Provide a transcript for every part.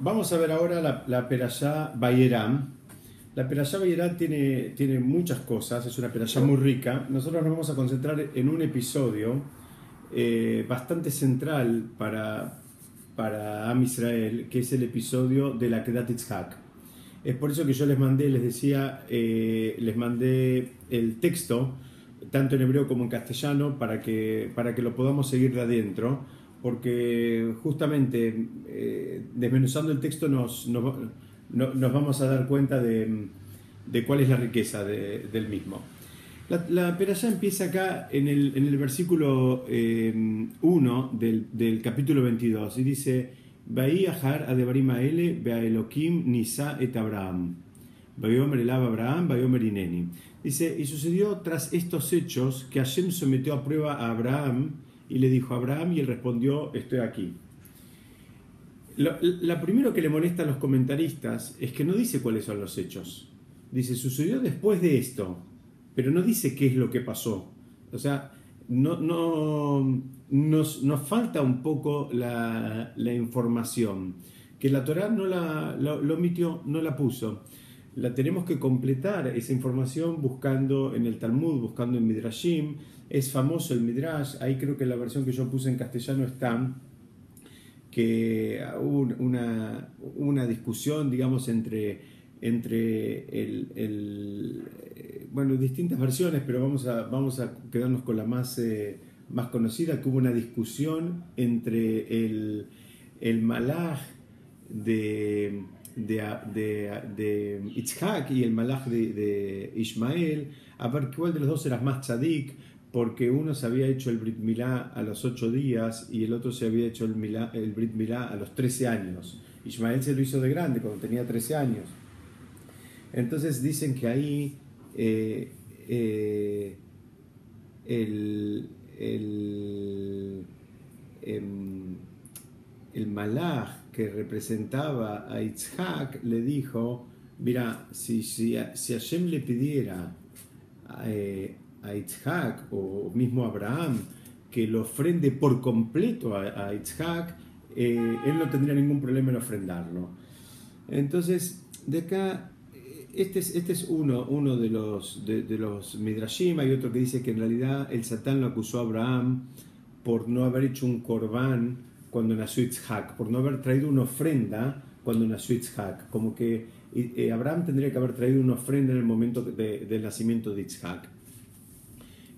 Vamos a ver ahora la Perashá Vayeram. La Perashá Vayeram tiene muchas cosas, es una Perashá muy rica. Nosotros nos vamos a concentrar en un episodio bastante central para Am Israel, que es el episodio de la Kedat Yitzhak. Es por eso que yo les mandé el texto, tanto en hebreo como en castellano, para que lo podamos seguir de adentro, porque justamente desmenuzando el texto nos vamos a dar cuenta de cuál es la riqueza del mismo. La Perashá empieza acá en el versículo 1 del capítulo 22 y dice: Vaí ahar adevarim haele be'elokim nisa et Abraham. Vayomer elav Abraham, vayomer ineni. Dice: y sucedió tras estos hechos que Hashem sometió a prueba a Abraham y le dijo a Abraham, y él respondió: estoy aquí. La primero que le molesta a los comentaristas es que no dice cuáles son los hechos. Dice: sucedió después de esto, pero no dice qué es lo que pasó. O sea, nos falta un poco la información, que la Torá lo omitió, no la puso. La tenemos que completar esa información buscando en el Talmud, buscando en Midrashim. Es famoso el Midrash, ahí creo que la versión que yo puse en castellano está, que hubo una discusión, digamos, entre bueno, distintas versiones, pero vamos a quedarnos con la más conocida, que hubo una discusión entre el malaj de Yitzhak y el malaj de Ismael, a ver cuál de los dos era más tzadik, porque uno se había hecho el Brit Milá a los 8 días y el otro se había hecho el Brit Milá a los 13 años. Ismael se lo hizo de grande, cuando tenía 13 años. Entonces dicen que ahí el malaj que representaba a Yitzhak le dijo: mira, si Hashem le pidiera a Yitzhak o mismo a Abraham que lo ofrende por completo a Yitzhak, él no tendría ningún problema en ofrendarlo. Entonces, de acá, este es uno de los Midrashim. Hay otro que dice que en realidad el Satán lo acusó a Abraham por no haber hecho un corbán cuando nació Yitzhak, por no haber traído una ofrenda cuando nació Yitzhak, como que Abraham tendría que haber traído una ofrenda en el momento del nacimiento de Yitzhak.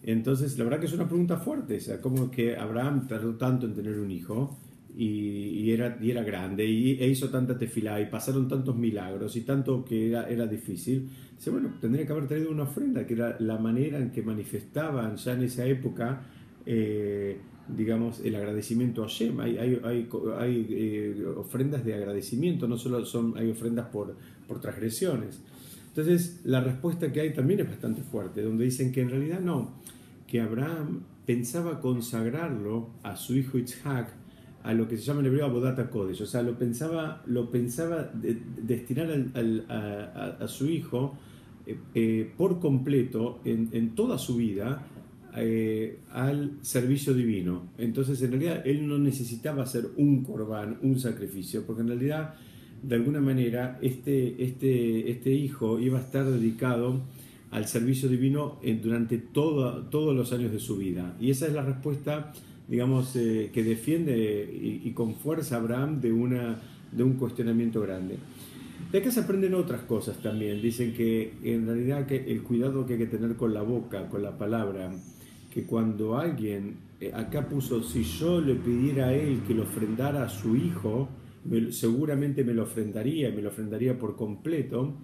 Entonces, la verdad que es una pregunta fuerte, o sea, como que Abraham tardó tanto en tener un hijo y era grande e hizo tanta tefilá y pasaron tantos milagros y tanto que era difícil. Dice, bueno, tendría que haber traído una ofrenda, que era la manera en que manifestaban ya en esa época, digamos, el agradecimiento a Hashem. Hay ofrendas de agradecimiento, no solo hay ofrendas por transgresiones. Entonces, la respuesta que hay también es bastante fuerte, donde dicen que en realidad no, que Abraham pensaba consagrarlo a su hijo Yitzhak a lo que se llama en hebreo Avodat HaKodesh, o sea, lo pensaba destinar a su hijo por completo en toda su vida al servicio divino. Entonces, en realidad, él no necesitaba hacer un corbán, un sacrificio, porque en realidad, de alguna manera, este hijo iba a estar dedicado al servicio divino durante todos los años de su vida. Y esa es la respuesta, digamos, que defiende y con fuerza a Abraham de un cuestionamiento grande. De acá se aprenden otras cosas también. Dicen que en realidad que el cuidado que hay que tener con la boca, con la palabra, que cuando alguien, acá puso, si yo le pidiera a él que lo ofrendara a su hijo, seguramente me lo ofrendaría, y me lo ofrendaría por completo.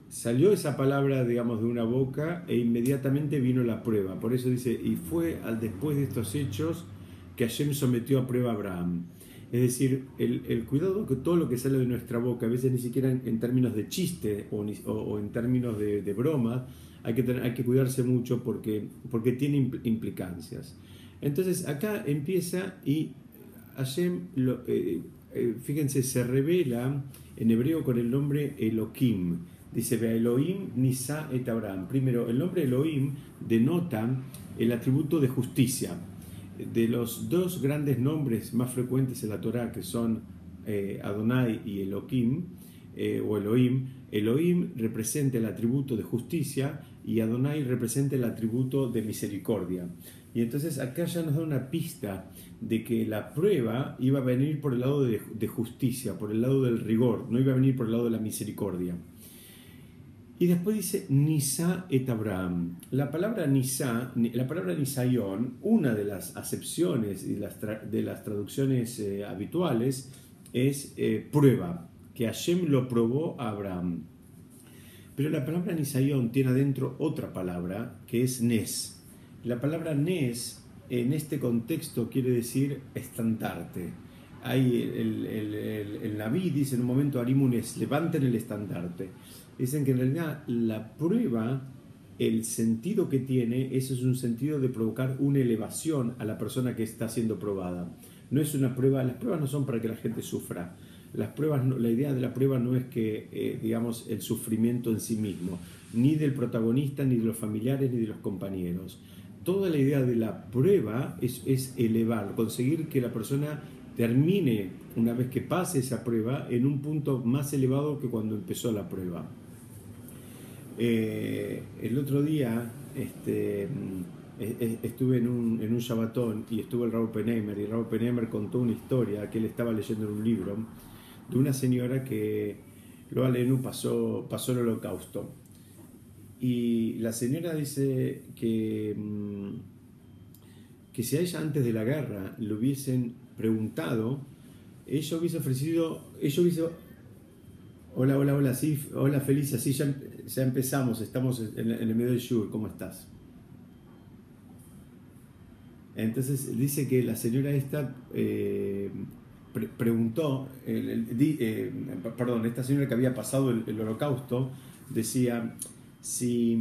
Salió esa palabra, digamos, de una boca e inmediatamente vino la prueba. Por eso dice: y fue después de estos hechos que Hashem sometió a prueba a Abraham. Es decir, el cuidado que todo lo que sale de nuestra boca, a veces ni siquiera en términos de chiste o en términos de broma, hay que cuidarse mucho porque tiene implicancias. Entonces acá empieza y Hashem, fíjense, se revela en hebreo con el nombre Elohim. Dice: Elohim Nisa et Abraham. Primero, el nombre Elohim denota el atributo de justicia. De los dos grandes nombres más frecuentes en la Torá, que son Adonai y Elohim, o Elohim. Elohim representa el atributo de justicia y Adonai representa el atributo de misericordia. Y entonces acá ya nos da una pista de que la prueba iba a venir por el lado de justicia, por el lado del rigor, no iba a venir por el lado de la misericordia. Y después dice Nisa et Abraham. La palabra Nisa, la palabra Nisayón, una de las acepciones y de las traducciones habituales es prueba, que Hashem lo probó a Abraham. Pero la palabra Nisayón tiene adentro otra palabra que es Nes. La palabra Nes en este contexto quiere decir estandarte. Ahí el Naví dice en un momento Arimunes, levanten el estandarte. Dicen que en realidad la prueba, el sentido que tiene, eso es un sentido de provocar una elevación a la persona que está siendo probada. No es una prueba, las pruebas no son para que la gente sufra. Las pruebas, la idea de la prueba no es que, digamos, el sufrimiento en sí mismo, ni del protagonista, ni de los familiares, ni de los compañeros. Toda la idea de la prueba es elevar, conseguir que la persona termine, una vez que pase esa prueba, en un punto más elevado que cuando empezó la prueba. El otro día estuve en un Shabbatón y estuvo el Rav Penheimer, y el Rav Penheimer contó una historia que él estaba leyendo en un libro de una señora que Lo Alenu pasó el Holocausto. Y la señora dice que si a ella antes de la guerra le hubiesen preguntado, ella hubiese ofrecido, hola, sí, hola Felicia, sí, ya empezamos, estamos en el medio del shur, ¿cómo estás? Entonces dice que la señora esta preguntó, esta señora que había pasado el Holocausto, decía, si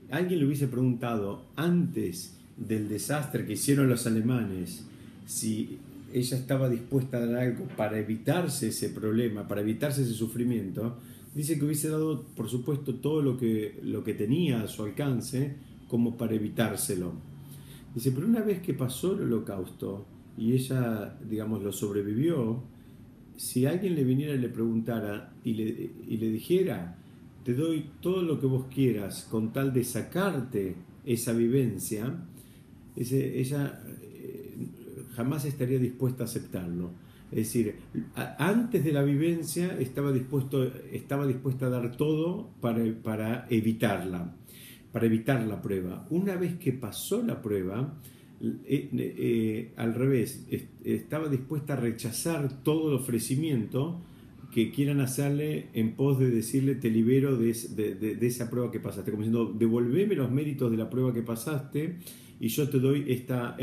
alguien le hubiese preguntado antes del desastre que hicieron los alemanes, si ella estaba dispuesta a dar algo para evitarse ese problema, para evitarse ese sufrimiento, dice que hubiese dado, por supuesto, todo lo que tenía a su alcance como para evitárselo. Dice, pero una vez que pasó el Holocausto y ella, digamos, lo sobrevivió, si alguien le viniera y le preguntara y le dijera, te doy todo lo que vos quieras con tal de sacarte esa vivencia, ella jamás estaría dispuesta a aceptarlo. Es decir, antes de la vivencia estaba dispuesta a dar todo para evitarla, para evitar la prueba. Una vez que pasó la prueba, al revés, estaba dispuesta a rechazar todo el ofrecimiento que quieran hacerle en pos de decirle te libero de esa prueba que pasaste, como diciendo devolveme los méritos de la prueba que pasaste y yo te doy esta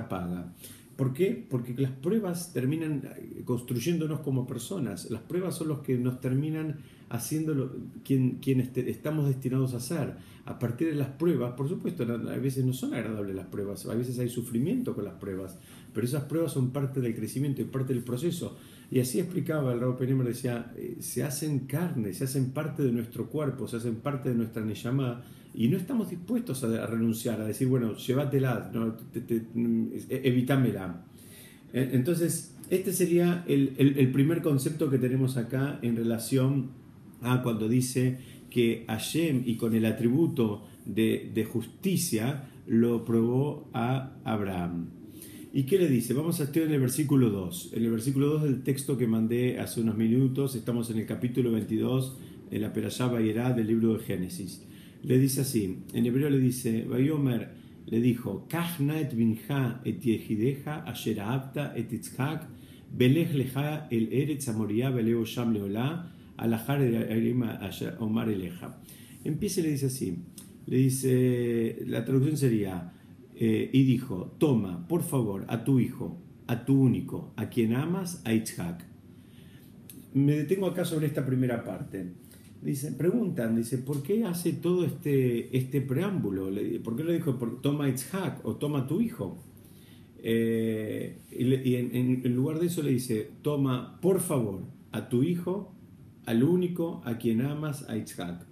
paga. ¿Por qué? Porque las pruebas terminan construyéndonos como personas. Las pruebas son los que nos terminan haciendo quienes estamos destinados a ser. A partir de las pruebas, por supuesto, a veces no son agradables las pruebas, a veces hay sufrimiento con las pruebas, pero esas pruebas son parte del crecimiento y parte del proceso. Y así explicaba el Rav Penheimer, decía, se hacen carne, se hacen parte de nuestro cuerpo, se hacen parte de nuestra neyamá, y no estamos dispuestos a renunciar, a decir, bueno, llévatela, no, evítamela. Entonces, este sería el primer concepto que tenemos acá en relación a cuando dice que Hashem y con el atributo de justicia lo probó a Abraham. ¿Y qué le dice? Vamos a estudiar en el versículo 2. En el versículo 2 del texto que mandé hace unos minutos, estamos en el capítulo 22 de la Perashá Vayera del libro de Génesis. Le dice así, en hebreo le dice, Vayomer le dijo, Kach na et binja et yehideja asher ahavta et Yitzhak belech lecha el eretz amoria veleo sham leolá alachar erima asher omar eleja. Empieza y le dice así, le dice, la traducción sería, y dijo, toma, por favor, a tu hijo, a tu único, a quien amas, a Yitzhak. Me detengo acá sobre esta primera parte. Preguntan, ¿por qué hace todo este preámbulo? ¿Por qué le dijo, toma Yitzhak o toma tu hijo? Y en lugar de eso le dice, toma, por favor, a tu hijo, al único, a quien amas, a Yitzhak.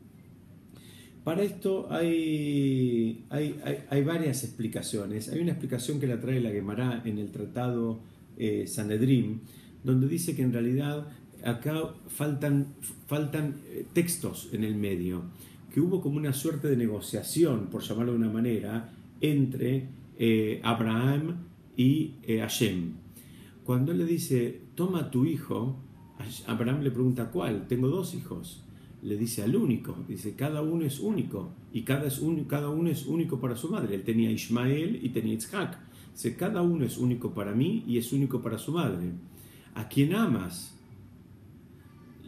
Para esto hay varias explicaciones. Hay una explicación que la trae la Gemara en el tratado Sanedrín, donde dice que en realidad acá faltan textos en el medio, que hubo como una suerte de negociación, por llamarlo de una manera, entre Abraham y Hashem. Cuando él le dice, toma a tu hijo, Abraham le pregunta, ¿cuál? Tengo 2 hijos. Le dice al único, dice, cada uno es único, y cada uno es único para su madre. Él tenía Ismael y tenía Yitzhak. Dice, cada uno es único para mí y es único para su madre. ¿A quién amas?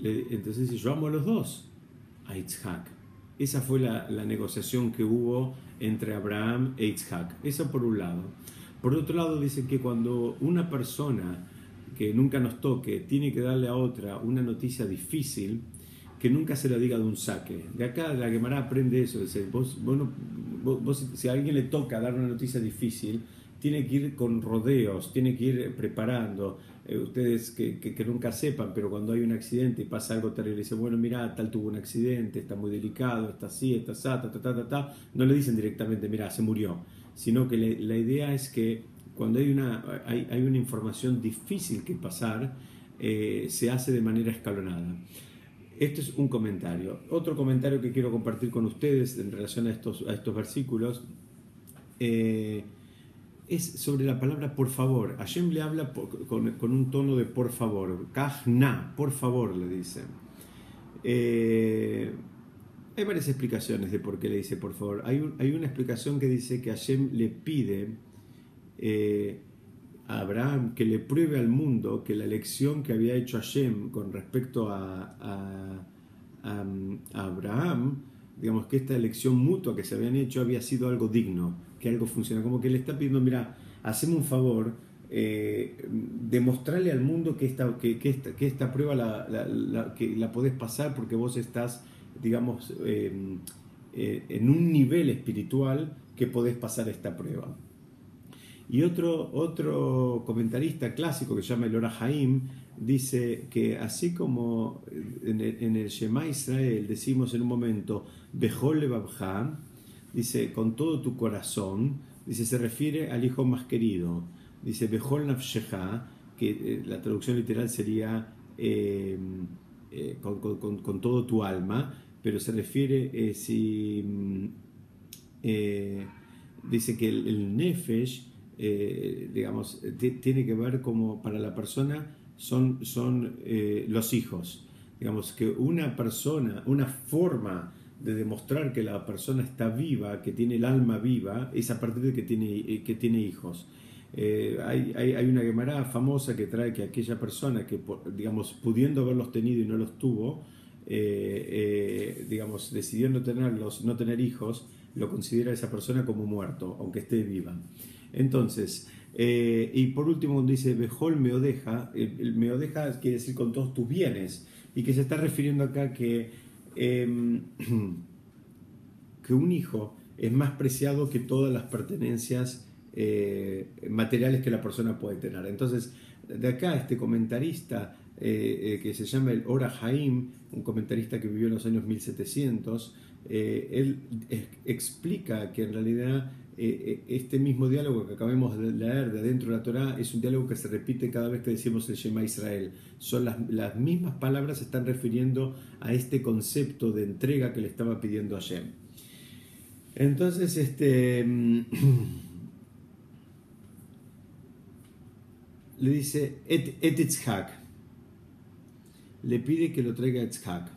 Entonces dice, yo amo a los 2, a Yitzhak. Esa fue la negociación que hubo entre Abraham e Yitzhak. Eso por un lado. Por otro lado, dice que cuando una persona que nunca nos toque tiene que darle a otra una noticia difícil, que nunca se la diga de un saque. De acá la Gemara aprende eso. Dice, si a alguien le toca dar una noticia difícil, tiene que ir con rodeos, tiene que ir preparando. Ustedes que nunca sepan, pero cuando hay un accidente y pasa algo terrible, dicen, bueno, mira, tal tuvo un accidente, está muy delicado, está así, está así, no le dicen directamente, mira, se murió, sino que la idea es que cuando hay una información difícil que pasar, se hace de manera escalonada. Esto es un comentario. Otro comentario que quiero compartir con ustedes en relación a estos versículos es sobre la palabra por favor. Hashem le habla con un tono de por favor. Kajna, por favor, le dice. Hay varias explicaciones de por qué le dice por favor. Hay una explicación que dice que Hashem le pide a Abraham que le pruebe al mundo que la elección que había hecho Hashem con respecto a Abraham, digamos que esta elección mutua que se habían hecho había sido algo digno, que algo funciona, como que le está pidiendo, mira, haceme un favor, demostrarle al mundo que esta prueba que la podés pasar porque vos estás, digamos, en un nivel espiritual que podés pasar esta prueba. Y otro comentarista clásico que se llama el Ora Haim dice que así como en el Shema Israel decimos en un momento Bechol Levavcha, dice con todo tu corazón, dice se refiere al hijo más querido, dice Bechol Nafshecha, que la traducción literal sería con todo tu alma, pero se refiere dice que el Nefesh digamos, tiene que ver como para la persona son los hijos. Digamos que una persona, una forma de demostrar que la persona está viva, que tiene el alma viva, es a partir de que tiene hijos. Hay una Gemara famosa que trae que aquella persona que, digamos, pudiendo haberlos tenido y no los tuvo, digamos, decidió no tener hijos, lo considera esa persona como muerto, aunque esté viva. Entonces, y por último cuando dice Bejol meodeja, el meodeja quiere decir con todos tus bienes, y que se está refiriendo acá que un hijo es más preciado que todas las pertenencias materiales que la persona puede tener. Entonces, de acá este comentarista que se llama el Ora Haim, un comentarista que vivió en los años 1700, él explica que en realidad este mismo diálogo que acabamos de leer de adentro de la Torá es un diálogo que se repite cada vez que decimos el Shema Israel. Son las mismas palabras, se están refiriendo a este concepto de entrega que le estaba pidiendo a Hashem. Entonces, le dice et Yitzhak, le pide que lo traiga a Yitzhak.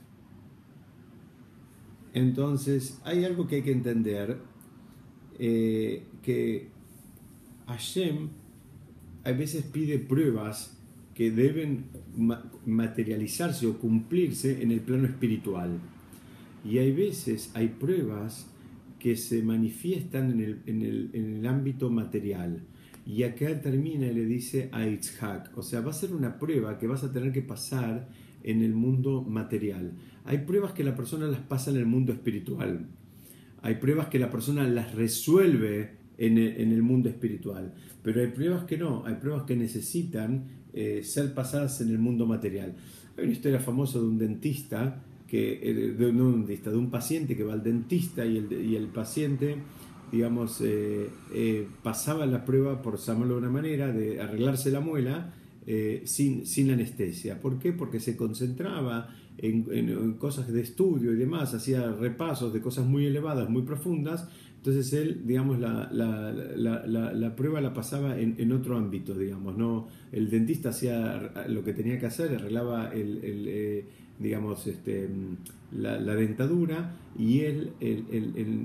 Entonces, hay algo que hay que entender, que Hashem a veces pide pruebas que deben materializarse o cumplirse en el plano espiritual. Y hay veces, hay pruebas que se manifiestan en el ámbito material. Y acá termina y le dice a Yitzhak, o sea, va a ser una prueba que vas a tener que pasar en el mundo material. Hay pruebas que la persona las pasa en el mundo espiritual. Hay pruebas que la persona las resuelve en el mundo espiritual. Pero hay pruebas que no, hay pruebas que necesitan ser pasadas en el mundo material. Hay una historia famosa de un dentista, de un paciente que va al dentista y el paciente digamos, pasaba la prueba, por llamarlo de una manera, de arreglarse la muela sin anestesia. ¿Por qué? Porque se concentraba en cosas de estudio y demás, hacía repasos de cosas muy elevadas, muy profundas. Entonces él, digamos, la prueba la pasaba en otro ámbito, digamos, ¿no? El dentista hacía lo que tenía que hacer, arreglaba digamos, la dentadura, y él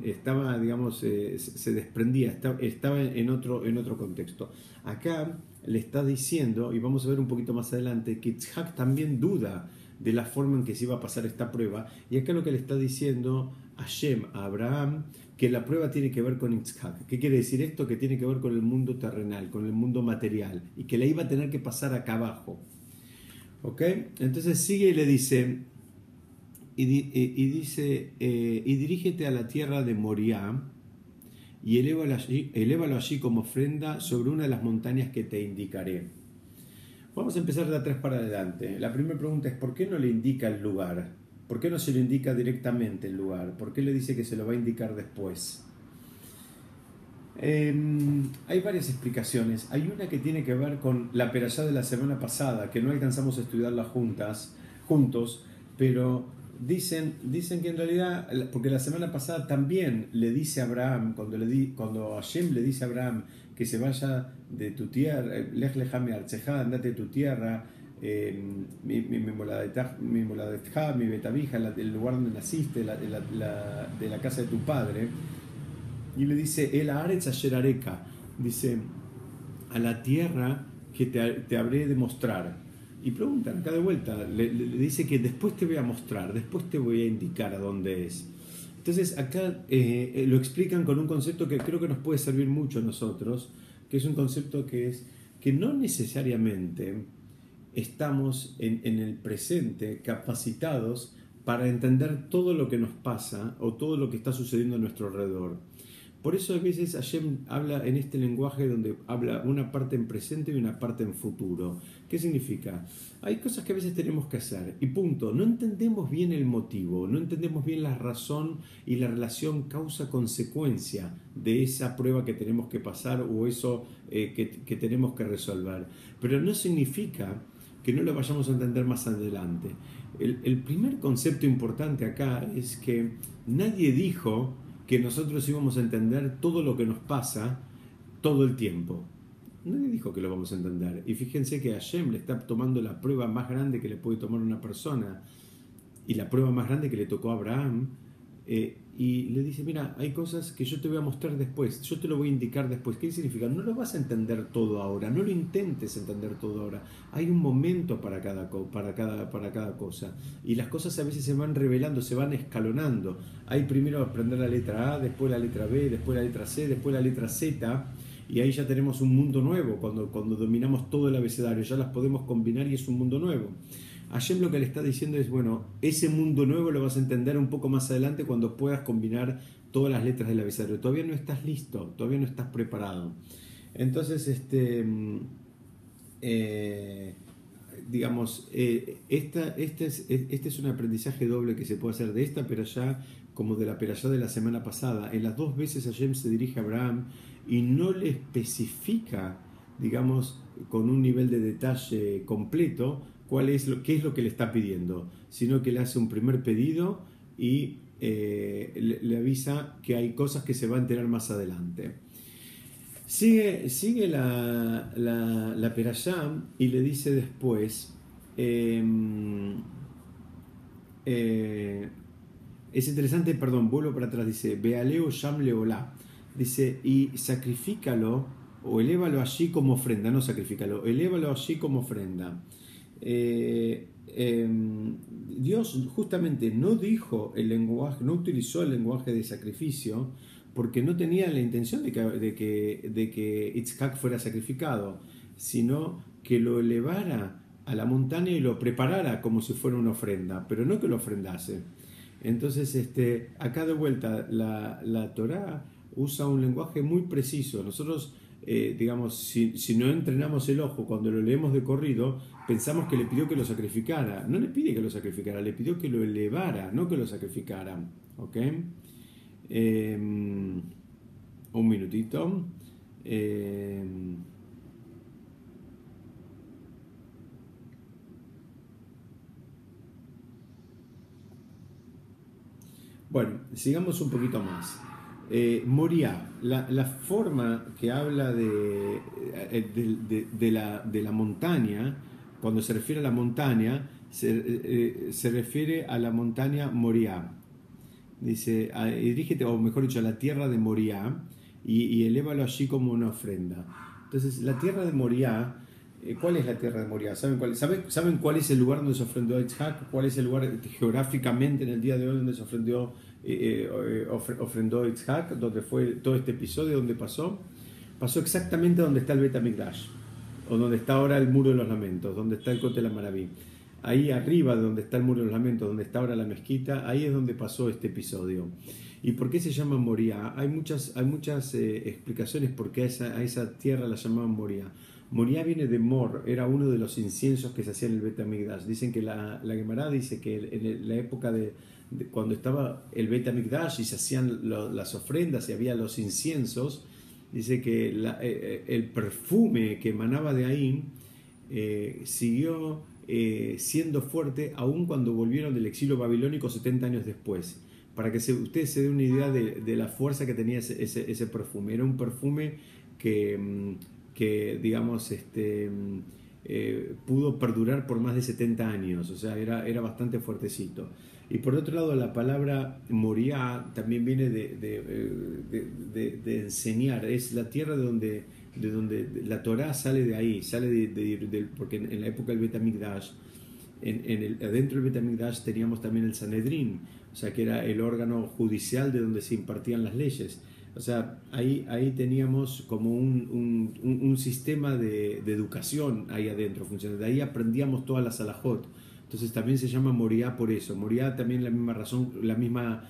estaba, digamos, se desprendía, estaba en otro contexto. Acá le está diciendo, y vamos a ver un poquito más adelante, que Itzhak también duda de la forma en que se iba a pasar esta prueba, y acá lo que le está diciendo Hashem a Abraham, que la prueba tiene que ver con Itzhak. ¿Qué quiere decir esto? Que tiene que ver con el mundo terrenal, con el mundo material, y que la iba a tener que pasar acá abajo. ¿Ok? Entonces sigue y le dice, y dirígete a la tierra de Moriah, y elévalo allí como ofrenda sobre una de las montañas que te indicaré. Vamos a empezar de atrás para adelante. La primera pregunta es, ¿por qué no le indica el lugar? ¿Por qué no se lo indica directamente el lugar? ¿Por qué le dice que se lo va a indicar después? Hay varias explicaciones. Hay una que tiene que ver con la perashá de la semana pasada, que no alcanzamos a estudiarla juntos, pero dicen que en realidad, porque la semana pasada también le dice a Abraham, cuando Hashem le dice a Abraham que se vaya de tu tierra, lej leja mi archejá, andate de tu tierra, mi moladetja, mi betabija, el lugar donde naciste, de la casa de tu padre. Y le dice, el Aretz Asher Areka, dice, a la tierra que te habré de mostrar. Y preguntan acá de vuelta, le dice que después te voy a mostrar, después te voy a indicar a dónde es. Entonces acá lo explican con un concepto que creo que nos puede servir mucho a nosotros, que es un concepto que es que no necesariamente estamos en el presente capacitados para entender todo lo que nos pasa o todo lo que está sucediendo a nuestro alrededor. Por eso a veces Hashem habla en este lenguaje donde habla una parte en presente y una parte en futuro. ¿Qué significa? Hay cosas que a veces tenemos que hacer y punto. No entendemos bien el motivo, no entendemos bien la razón y la relación causa-consecuencia de esa prueba que tenemos que pasar o eso que tenemos que resolver. Pero no significa que no lo vayamos a entender más adelante. El primer concepto importante acá es que nadie dijo que nosotros íbamos a entender todo lo que nos pasa todo el tiempo. Nadie dijo que lo vamos a entender. Y fíjense que Hashem le está tomando la prueba más grande que le puede tomar una persona y la prueba más grande que le tocó a Abraham, y le dice, mira, hay cosas que yo te voy a mostrar después, yo te lo voy a indicar después. ¿Qué significa? No lo vas a entender todo ahora, no lo intentes entender todo ahora. Hay un momento para cada cosa, y las cosas a veces se van revelando, se van escalonando. Hay primero aprender la letra A, después la letra B, después la letra C, después la letra Z, y ahí ya tenemos un mundo nuevo. Cuando dominamos todo el abecedario, ya las podemos combinar y es un mundo nuevo. Hashem lo que le está diciendo es, bueno, ese mundo nuevo lo vas a entender un poco más adelante cuando puedas combinar todas las letras del abecedario. Todavía no estás listo, todavía no estás preparado. Entonces, digamos, este es un aprendizaje doble que se puede hacer de esta perashá como de la perashá de la semana pasada. En las dos veces Hashem se dirige a Abraham y no le especifica, digamos, con un nivel de detalle completo qué es lo que le está pidiendo, sino que le hace un primer pedido y le avisa que hay cosas que se va a enterar más adelante. Sigue la perashá y le dice después, es interesante, perdón, vuelvo para atrás, dice, Bealeo Sham Leolá, dice, y sacrifícalo o elévalo allí como ofrenda, no sacrifícalo, elévalo allí como ofrenda. Dios justamente no dijo el lenguaje, no utilizó el lenguaje de sacrificio porque no tenía la intención de que Itzhak fuera sacrificado, sino que lo elevara a la montaña y lo preparara como si fuera una ofrenda, pero no que lo ofrendase. Entonces, acá de vuelta, la Torá usa un lenguaje muy preciso. Nosotros, digamos, si no entrenamos el ojo cuando lo leemos de corrido, pensamos que le pidió que lo sacrificara. No le pide que lo sacrificara, le pidió que lo elevara, no que lo sacrificara. ¿Ok? un minutito. Bueno, sigamos un poquito más. Moriah, la forma que habla de la montaña, cuando se refiere a la montaña, se refiere a la montaña Moriah. Dice, dirígete, o mejor dicho, a la tierra de Moriah y elévalo allí como una ofrenda. Entonces, la tierra de Moriah, ¿cuál es la tierra de Moriah? ¿Saben cuál es el lugar donde se ofrendó a Isaac? ¿Cuál es el lugar geográficamente en el día de hoy donde se ofrendó Isaac? ¿Donde fue todo este episodio? ¿Dónde pasó? Pasó exactamente donde está el Bet HaMikdash, o donde está ahora el Muro de los Lamentos, donde está el Kotel Amaraví. Ahí arriba de donde está el Muro de los Lamentos, donde está ahora la mezquita, ahí es donde pasó este episodio. ¿Y por qué se llama Moriah? Hay muchas explicaciones por qué a esa tierra la llamaban Moriah. Moriah viene de Mor, era uno de los inciensos que se hacía en el Bet HaMikdash. Dicen que la Gemara dice que en la época de cuando estaba el Bet HaMikdash y se hacían las ofrendas y había los inciensos, dice que el perfume que emanaba de ahí siguió siendo fuerte aún cuando volvieron del exilio babilónico 70 años después. Para que ustedes se den una idea de la fuerza que tenía ese perfume. Era un perfume que digamos, pudo perdurar por más de 70 años, o sea, era bastante fuertecito. Y por otro lado, la palabra Moriah también viene de enseñar, es la tierra de donde la Torá sale de ahí, porque en la época del Bet HaMikdash, adentro del Bet HaMikdash teníamos también el Sanedrín, o sea, que era el órgano judicial de donde se impartían las leyes. O sea, ahí teníamos como un sistema de educación ahí adentro funcionando. De ahí aprendíamos todas las alajot. Entonces también se llama Moriah por eso. Moriah también la misma razón, la misma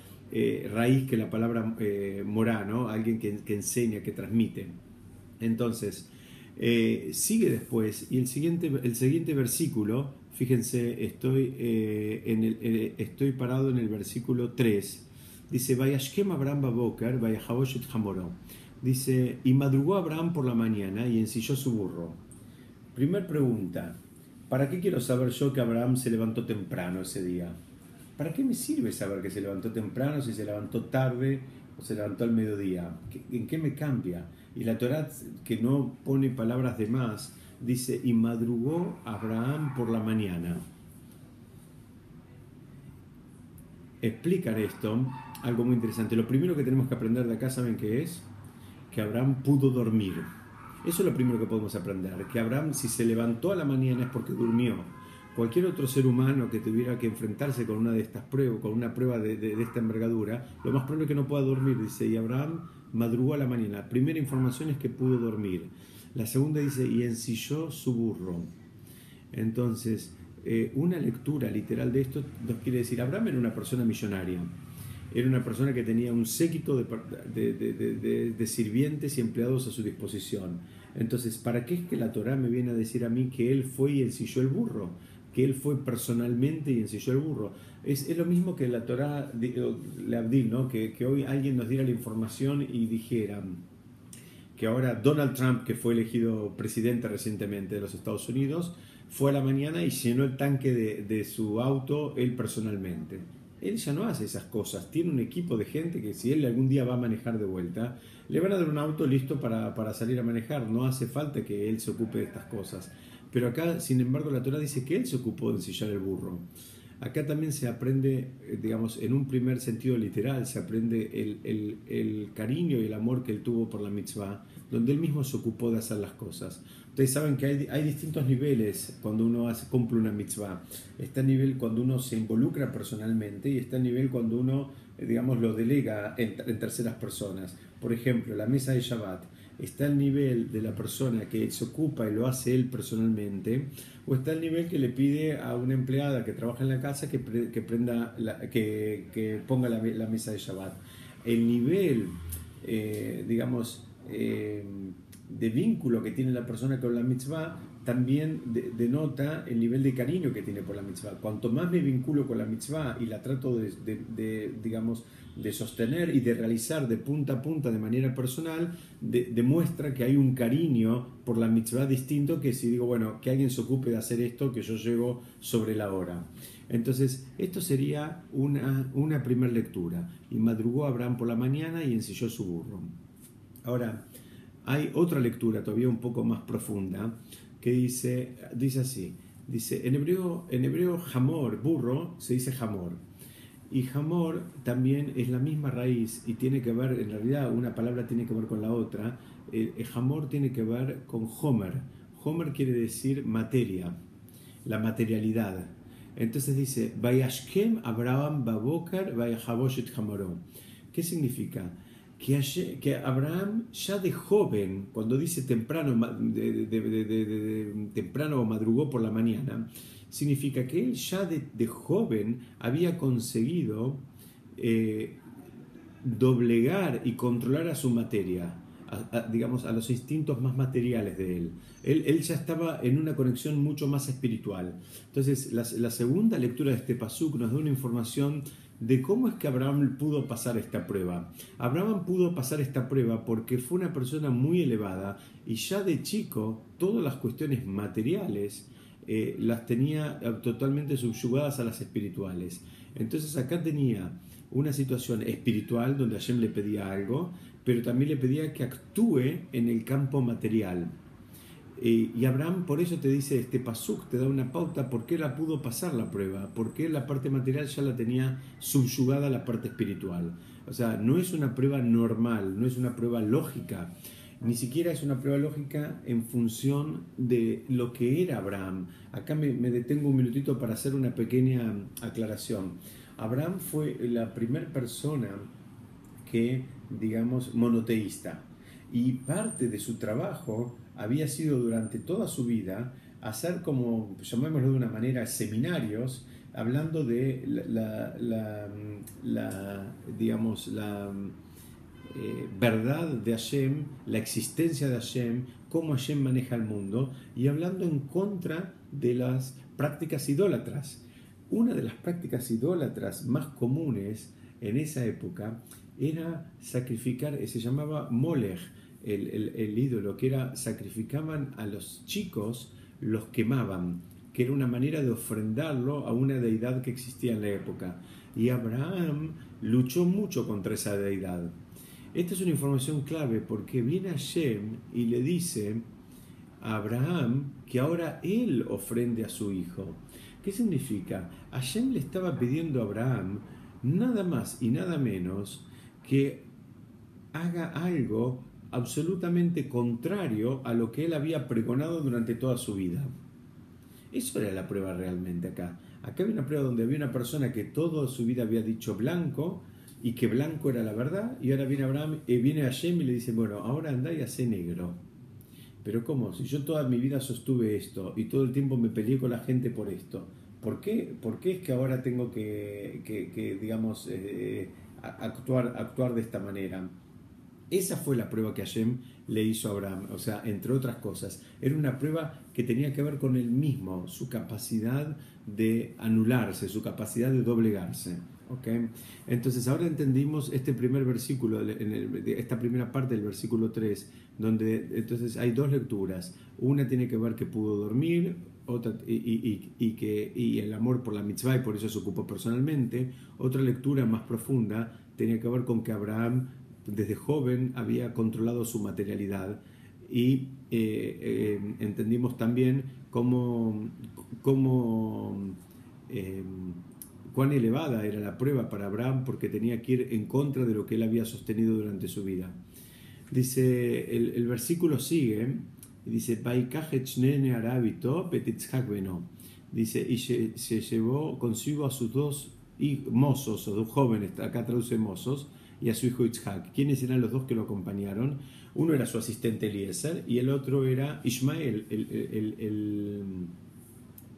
raíz que la palabra morá, ¿no? Alguien que enseña, que transmite. Entonces, sigue después, y el siguiente versículo, fíjense, estoy parado en el versículo 3. Dice, Vayashkem Abraham Baboker, Vayahawoshet Hamoró. Dice, y madrugó Abraham por la mañana y ensilló su burro. Primer pregunta, ¿para qué quiero saber yo que Abraham se levantó temprano ese día? ¿Para qué me sirve saber que se levantó temprano, si se levantó tarde o se levantó al mediodía? ¿En qué me cambia? Y la Torá, que no pone palabras de más, dice, y madrugó Abraham por la mañana. Explicar esto, algo muy interesante. Lo primero que tenemos que aprender de acá, ¿saben qué es? Que Abraham pudo dormir. Eso es lo primero que podemos aprender. Que Abraham, si se levantó a la mañana, es porque durmió. Cualquier otro ser humano que tuviera que enfrentarse con una de estas pruebas, con una prueba de esta envergadura, lo más probable es que no pueda dormir, dice, y Abraham madrugó a la mañana. La primera información es que pudo dormir. La segunda dice, y ensilló su burro. Entonces, una lectura literal de esto nos quiere decir, Abraham era una persona millonaria, era una persona que tenía un séquito de sirvientes y empleados a su disposición. Entonces, ¿para qué es que la Torá me viene a decir a mí que él fue y ensilló el burro? Que él fue personalmente y ensilló el burro. Es lo mismo que la Torá, le Abdil, ¿no? Que hoy alguien nos diera la información y dijera que ahora Donald Trump, que fue elegido presidente recientemente de los Estados Unidos, fue a la mañana y llenó el tanque de su auto él personalmente. Él ya no hace esas cosas, tiene un equipo de gente que si él algún día va a manejar de vuelta, le van a dar un auto listo para salir a manejar, no hace falta que él se ocupe de estas cosas. Pero acá, sin embargo, la Torá dice que él se ocupó de ensillar el burro. Acá también se aprende, digamos, en un primer sentido literal, se aprende el cariño y el amor que él tuvo por la mitzvah, donde él mismo se ocupó de hacer las cosas. Ustedes saben que hay distintos niveles cuando uno cumple una mitzvah. Está el nivel cuando uno se involucra personalmente y está el nivel cuando uno, digamos, lo delega en terceras personas. Por ejemplo, la mesa de Shabbat. ¿Está el nivel de la persona que se ocupa y lo hace él personalmente? ¿O está el nivel que le pide a una empleada que trabaja en la casa que ponga la mesa de Shabbat? El nivel, digamos, de vínculo que tiene la persona con la mitzvah también denota el nivel de cariño que tiene por la mitzvah. Cuanto más me vinculo con la mitzvah y la trato digamos, de sostener y de realizar de punta a punta de manera personal, demuestra que hay un cariño por la mitzvah distinto que si digo, bueno, que alguien se ocupe de hacer esto que yo llego sobre la hora. Entonces, esto sería una primera lectura. Y madrugó Abraham por la mañana y ensilló su burro. Ahora, hay otra lectura todavía un poco más profunda que dice así, dice, en hebreo jamor, burro, se dice jamor. Y jamor también es la misma raíz y tiene que ver, en realidad una palabra tiene que ver con la otra. Jamor tiene que ver con homer. Homer quiere decir materia, la materialidad. Entonces dice, Vayashkem Abraham Baboker Vayahaboshet Hamoró. ¿Qué significa? Que Abraham ya de joven, cuando dice temprano, temprano o madrugó por la mañana, significa que él ya de joven había conseguido doblegar y controlar a su materia, digamos, a los instintos más materiales de él. Él ya estaba en una conexión mucho más espiritual. Entonces, la segunda lectura de este pasuk nos da una información de cómo es que Abraham pudo pasar esta prueba. Abraham pudo pasar esta prueba porque fue una persona muy elevada y ya de chico todas las cuestiones materiales las tenía totalmente subyugadas a las espirituales. Entonces acá tenía una situación espiritual donde Hashem le pedía algo, pero también le pedía que actúe en el campo material. Y Abraham por eso te dice este pasuk, te da una pauta por qué la pudo pasar la prueba, porque la parte material ya la tenía subyugada a la parte espiritual. O sea, no es una prueba normal, no es una prueba lógica, ni siquiera es una prueba lógica en función de lo que era Abraham. Acá me detengo un minutito para hacer una pequeña aclaración. Abraham fue la primera persona que, digamos, monoteísta. Y parte de su trabajo había sido durante toda su vida hacer, como llamémoslo de una manera, seminarios, hablando de digamos, la verdad de Hashem, la existencia de Hashem, cómo Hashem maneja el mundo, y hablando en contra de las prácticas idólatras. Una de las prácticas idólatras más comunes en esa época era sacrificar, se llamaba Molech, el ídolo, que era, sacrificaban a los chicos, los quemaban, que era una manera de ofrendarlo a una deidad que existía en la época. Y Abraham luchó mucho contra esa deidad. Esta es una información clave porque viene Hashem y le dice a Abraham que ahora él ofrende a su hijo. ¿Qué significa? Hashem le estaba pidiendo a Abraham nada más y nada menos que haga algo absolutamente contrario a lo que él había pregonado durante toda su vida. Eso era la prueba realmente acá. Acá había una prueba donde había una persona que toda su vida había dicho blanco y que blanco era la verdad, y ahora viene Abraham, viene Hashem y le dice, bueno, ahora andá y hacé negro. Pero ¿cómo? Si yo toda mi vida sostuve esto y todo el tiempo me peleé con la gente por esto, ¿por qué es que ahora tengo que digamos, actuar de esta manera? Esa fue la prueba que Hashem le hizo a Abraham, o sea, entre otras cosas. Era una prueba que tenía que ver con él mismo, su capacidad de anularse, su capacidad de doblegarse. ¿Okay? Entonces ahora entendimos este primer versículo, esta primera parte del versículo 3, donde entonces hay dos lecturas. Una tiene que ver que pudo dormir, otra, y el amor por la mitzvah y por eso se ocupó personalmente. Otra lectura más profunda tenía que ver con que Abraham desde joven había controlado su materialidad y entendimos también cuán elevada era la prueba para Abraham porque tenía que ir en contra de lo que él había sostenido durante su vida. Dice, el versículo sigue y dice, dice, y se llevó consigo a sus dos mozos o dos jóvenes, acá traduce mozos, y a su hijo Yitzhak. ¿Quiénes eran los dos que lo acompañaron? Uno era su asistente Eliezer y el otro era Ismael,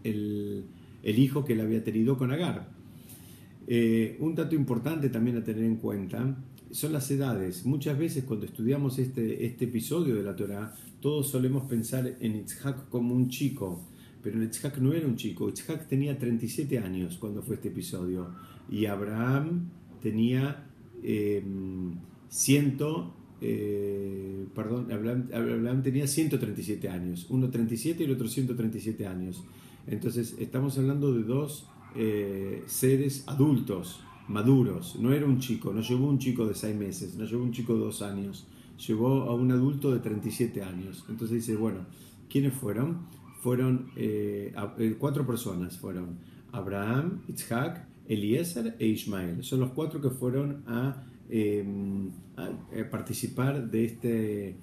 el hijo que él había tenido con Agar. Un dato importante también a tener en cuenta son las edades. Muchas veces cuando estudiamos este episodio de la Torá, todos solemos pensar en Yitzhak como un chico, pero Yitzhak no era un chico. Yitzhak tenía 37 años cuando fue este episodio y Abraham tenía Abraham tenía 137 años, uno 37 y el otro 137 años. Entonces estamos hablando de dos seres adultos, maduros. No era un chico, no llevó un chico de 6 meses, no llevó un chico de 2 años, llevó a un adulto de 37 años. Entonces dice, bueno, ¿quiénes fueron? Fueron 4 personas, fueron Abraham, Isaac, Eliezer e Ismael. Son los 4 que fueron a participar de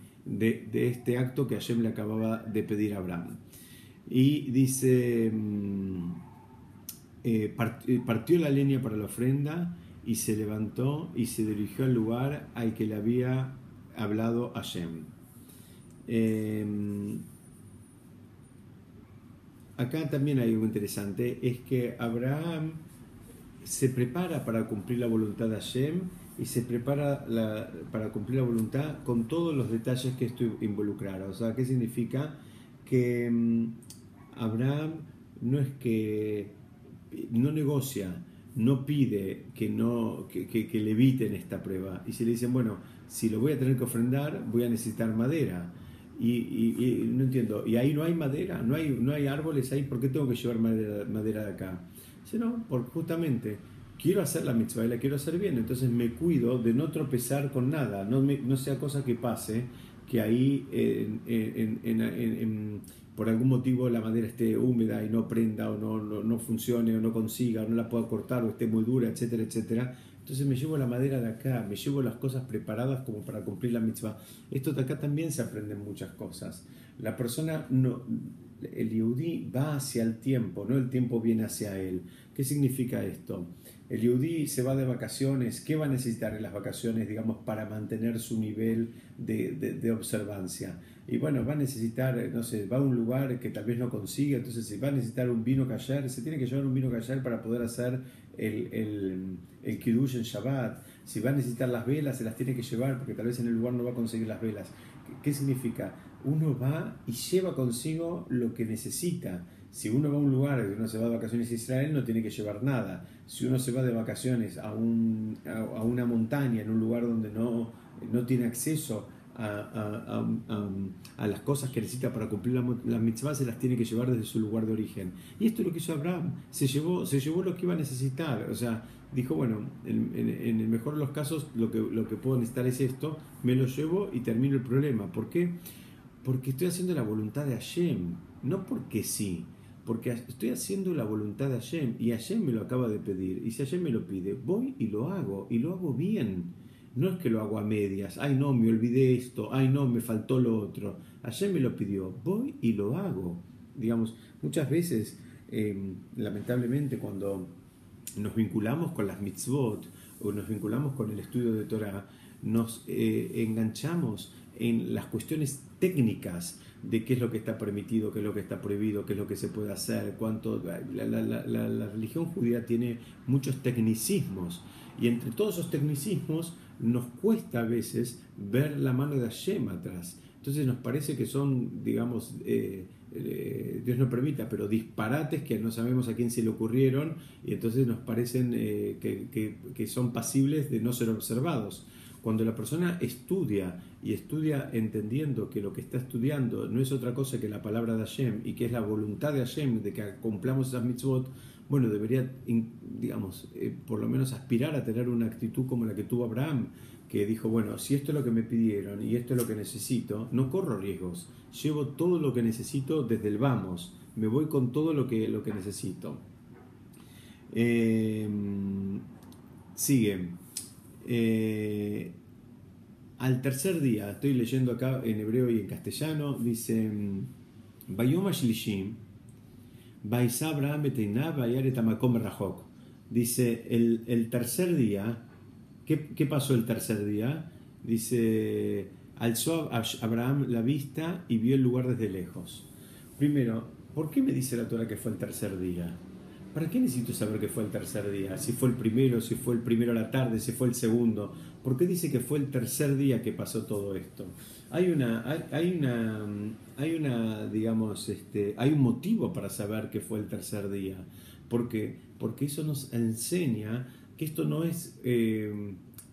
este acto que Hashem le acababa de pedir a Abraham. Y dice, partió la leña para la ofrenda y se levantó y se dirigió al lugar al que le había hablado Hashem. Acá también hay algo interesante, es que Abraham se prepara para cumplir la voluntad de Hashem y se prepara para cumplir la voluntad con todos los detalles que esto involucra. O sea, ¿qué significa? Que Abraham no es que no negocia, no pide que le eviten esta prueba. Y si le dicen, bueno, si lo voy a tener que ofrendar, voy a necesitar madera. Y no entiendo, y ahí no hay madera, no hay árboles ahí, ¿por qué tengo que llevar madera de acá? Dice, no, porque justamente quiero hacer la mitzvah y la quiero hacer bien, entonces me cuido de no tropezar con nada, no sea cosa que pase que ahí por algún motivo la madera esté húmeda y no prenda o no funcione o no consiga o no la pueda cortar o esté muy dura, etcétera, etcétera. Entonces me llevo la madera de acá, me llevo las cosas preparadas como para cumplir la mitzvah. Esto de acá también se aprenden muchas cosas. La persona, el yehudí va hacia el tiempo, no el tiempo viene hacia él. ¿Qué significa esto? El yehudí se va de vacaciones, ¿qué va a necesitar en las vacaciones, digamos, para mantener su nivel de observancia? Y bueno, va a necesitar, no sé, va a un lugar que tal vez no consiga, entonces si va a necesitar un vino kasher, se tiene que llevar un vino kasher para poder hacer el kiddush en Shabbat. Si va a necesitar las velas, se las tiene que llevar porque tal vez en el lugar no va a conseguir las velas. ¿Qué significa? Uno va y lleva consigo lo que necesita. Si uno va a un lugar y uno se va de vacaciones a Israel, no tiene que llevar nada. Si uno se va de vacaciones a una montaña, en un lugar donde no tiene acceso a las cosas que necesita para cumplir la mitzvah, se las tiene que llevar desde su lugar de origen. Y esto es lo que hizo Abraham, se llevó lo que iba a necesitar. O sea, dijo, bueno, en el mejor de los casos lo que puedo necesitar es esto, me lo llevo y termino el problema. ¿Por qué? Porque estoy haciendo la voluntad de Hashem, no porque sí, porque estoy haciendo la voluntad de Hashem y Hashem me lo acaba de pedir, y si Hashem me lo pide, voy y lo hago bien. No es que lo hago a medias, ay no, me olvidé esto, ay no, me faltó lo otro. Hashem me lo pidió, voy y lo hago. Digamos, muchas veces, lamentablemente, cuando nos vinculamos con las mitzvot o nos vinculamos con el estudio de Torah, nos enganchamos en las cuestiones técnicas de qué es lo que está permitido, qué es lo que está prohibido, qué es lo que se puede hacer, cuánto. La religión judía tiene muchos tecnicismos y entre todos esos tecnicismos nos cuesta a veces ver la mano de Hashem atrás. Entonces nos parece que son, digamos, Dios no permita, pero disparates que no sabemos a quién se le ocurrieron y entonces nos parecen que son pasibles de no ser observados. Cuando la persona estudia y estudia entendiendo que lo que está estudiando no es otra cosa que la palabra de Hashem y que es la voluntad de Hashem de que cumplamos esas mitzvot, bueno, debería, digamos, por lo menos aspirar a tener una actitud como la que tuvo Abraham, que dijo, bueno, si esto es lo que me pidieron y esto es lo que necesito, no corro riesgos, llevo todo lo que necesito desde el vamos, me voy con todo lo que necesito. Sigue. Al tercer día, estoy leyendo acá en hebreo y en castellano, dice, Bayom Shlishim, Baisa Abraham Beteinav Bayaret Amakom Rajok. Dice, el tercer día, ¿qué pasó el tercer día? Dice, alzó Abraham la vista y vio el lugar desde lejos. Primero, ¿por qué me dice la Torah que fue el tercer día? ¿Para qué necesito saber que fue el tercer día? Si fue el primero a la tarde, si fue el segundo. ¿Por qué dice que fue el tercer día que pasó todo esto? Hay digamos, hay un motivo para saber que fue el tercer día. ¿Por qué? Porque eso nos enseña que esto no es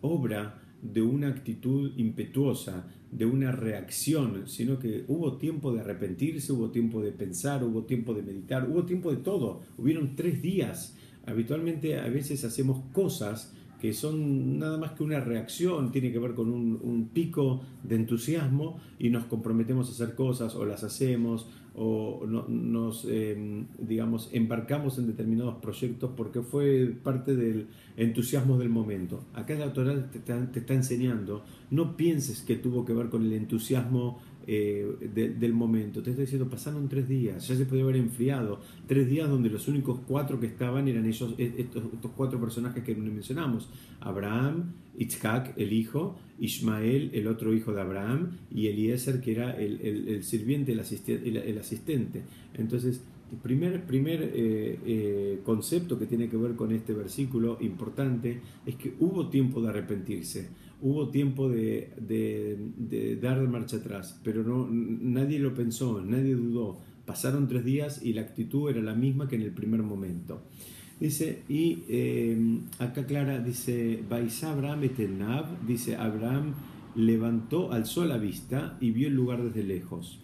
obra de una actitud impetuosa, de una reacción, sino que hubo tiempo de arrepentirse, hubo tiempo de pensar, hubo tiempo de meditar, hubo tiempo de todo. Hubieron 3 días. Habitualmente a veces hacemos cosas que son nada más que una reacción, tiene que ver con un pico de entusiasmo y nos comprometemos a hacer cosas o las hacemos o nos, digamos, embarcamos en determinados proyectos porque fue parte del entusiasmo del momento. Acá la Torá te está enseñando, no pienses que tuvo que ver con el entusiasmo del momento. Te está diciendo, pasaron 3 días, ya se podía haber enfriado. 3 días donde los únicos 4 que estaban eran estos 4 personajes que mencionamos: Abraham, Itzhak, el hijo, Ismael, el otro hijo de Abraham, y Eliezer, que era el sirviente, el asistente. Entonces, el primer concepto que tiene que ver con este versículo importante es que hubo tiempo de arrepentirse, hubo tiempo de dar marcha atrás, pero nadie lo pensó, nadie dudó. Pasaron 3 días y la actitud era la misma que en el primer momento. Dice, y acá Clara dice, Vaisá Abraham et el Nav, dice, Abraham alzó la vista y vio el lugar desde lejos.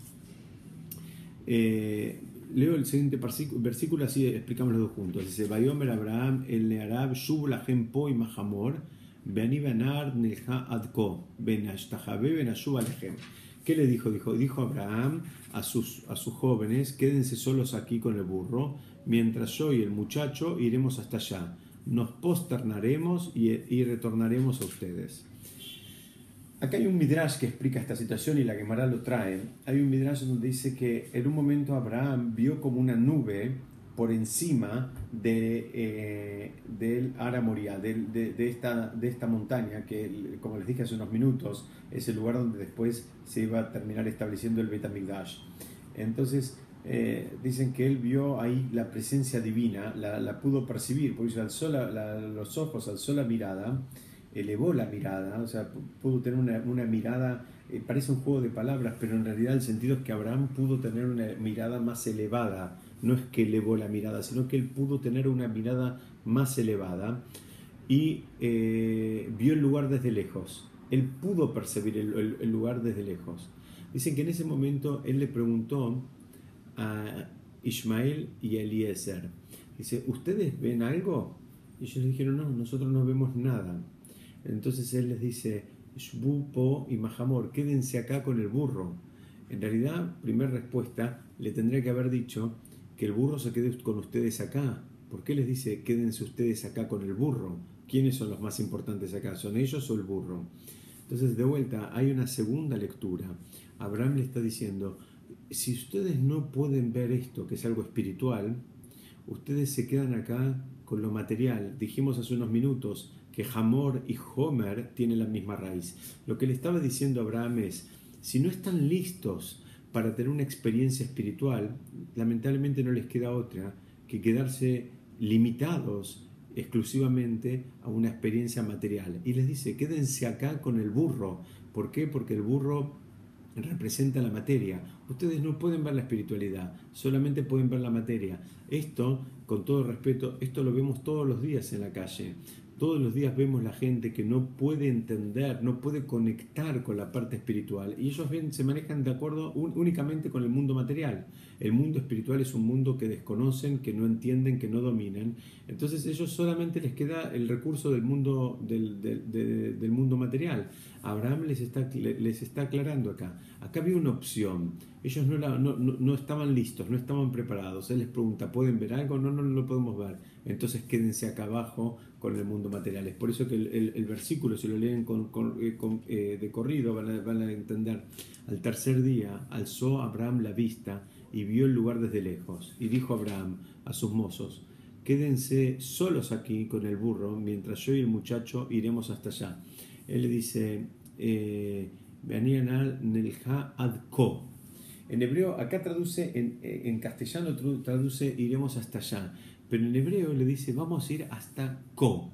Leo el siguiente versículo, así explicamos los dos juntos. Dice, Vayomer Abraham el Nearab Shuv Lachem Po y Mahamor Beani Benar Nelja Adko Ben Ashtajabe Ben Ashuv Alechem. ¿Qué le dijo? Dijo Abraham a sus jóvenes, quédense solos aquí con el burro, mientras yo y el muchacho iremos hasta allá. Nos posternaremos y retornaremos a ustedes. Acá hay un midrash que explica esta situación y la Gemara lo trae. Hay un midrash donde dice que en un momento Abraham vio como una nube por encima del Ara Moria, de esta montaña, que como les dije hace unos minutos, es el lugar donde después se iba a terminar estableciendo el Beit HaMikdash. Entonces, dicen que él vio ahí la presencia divina, la pudo percibir, porque alzó los ojos, alzó la mirada, elevó la mirada, o sea, pudo tener una mirada, parece un juego de palabras, pero en realidad el sentido es que Abraham pudo tener una mirada más elevada. No es que elevó la mirada, sino que él pudo tener una mirada más elevada y vio el lugar desde lejos. Él pudo percibir el lugar desde lejos. Dicen que en ese momento él le preguntó a Ismael y a Eliezer, dice, ¿ustedes ven algo? Y ellos le dijeron, no, nosotros no vemos nada. Entonces él les dice, Shbu Po y Mahamor, quédense acá con el burro. En realidad, primera respuesta, le tendría que haber dicho que el burro se quede con ustedes acá. ¿Por qué les dice quédense ustedes acá con el burro? ¿Quiénes son los más importantes acá? ¿Son ellos o el burro? Entonces, de vuelta, hay una segunda lectura. Abraham le está diciendo, si ustedes no pueden ver esto, que es algo espiritual, ustedes se quedan acá con lo material. Dijimos hace unos minutos que Hamor y Homer tienen la misma raíz. Lo que le estaba diciendo a Abraham es, si no están listos para tener una experiencia espiritual, lamentablemente no les queda otra que quedarse limitados exclusivamente a una experiencia material. Y les dice, quédense acá con el burro. ¿Por qué? Porque el burro representa la materia. Ustedes no pueden ver la espiritualidad, solamente pueden ver la materia. Esto, con todo respeto, esto lo vemos todos los días en la calle. Todos los días vemos la gente que no puede entender, no puede conectar con la parte espiritual y ellos se manejan de acuerdo únicamente con el mundo material. El mundo espiritual es un mundo que desconocen, que no entienden, que no dominan. Entonces ellos solamente les queda el recurso del mundo, del mundo material. Abraham les está aclarando acá. Acá había una opción. Ellos no estaban listos, no estaban preparados. Él les pregunta, ¿pueden ver algo? No lo podemos ver. Entonces quédense acá abajo con el mundo material. Es por eso que el versículo, si lo leen de corrido, van a entender. Al tercer día alzó Abraham la vista y vio el lugar desde lejos. Y dijo Abraham a sus mozos, quédense solos aquí con el burro, mientras yo y el muchacho iremos hasta allá. Él le dice, Nelja Adko. En hebreo, acá traduce, en castellano traduce iremos hasta allá. Pero en hebreo le dice, vamos a ir hasta Ko.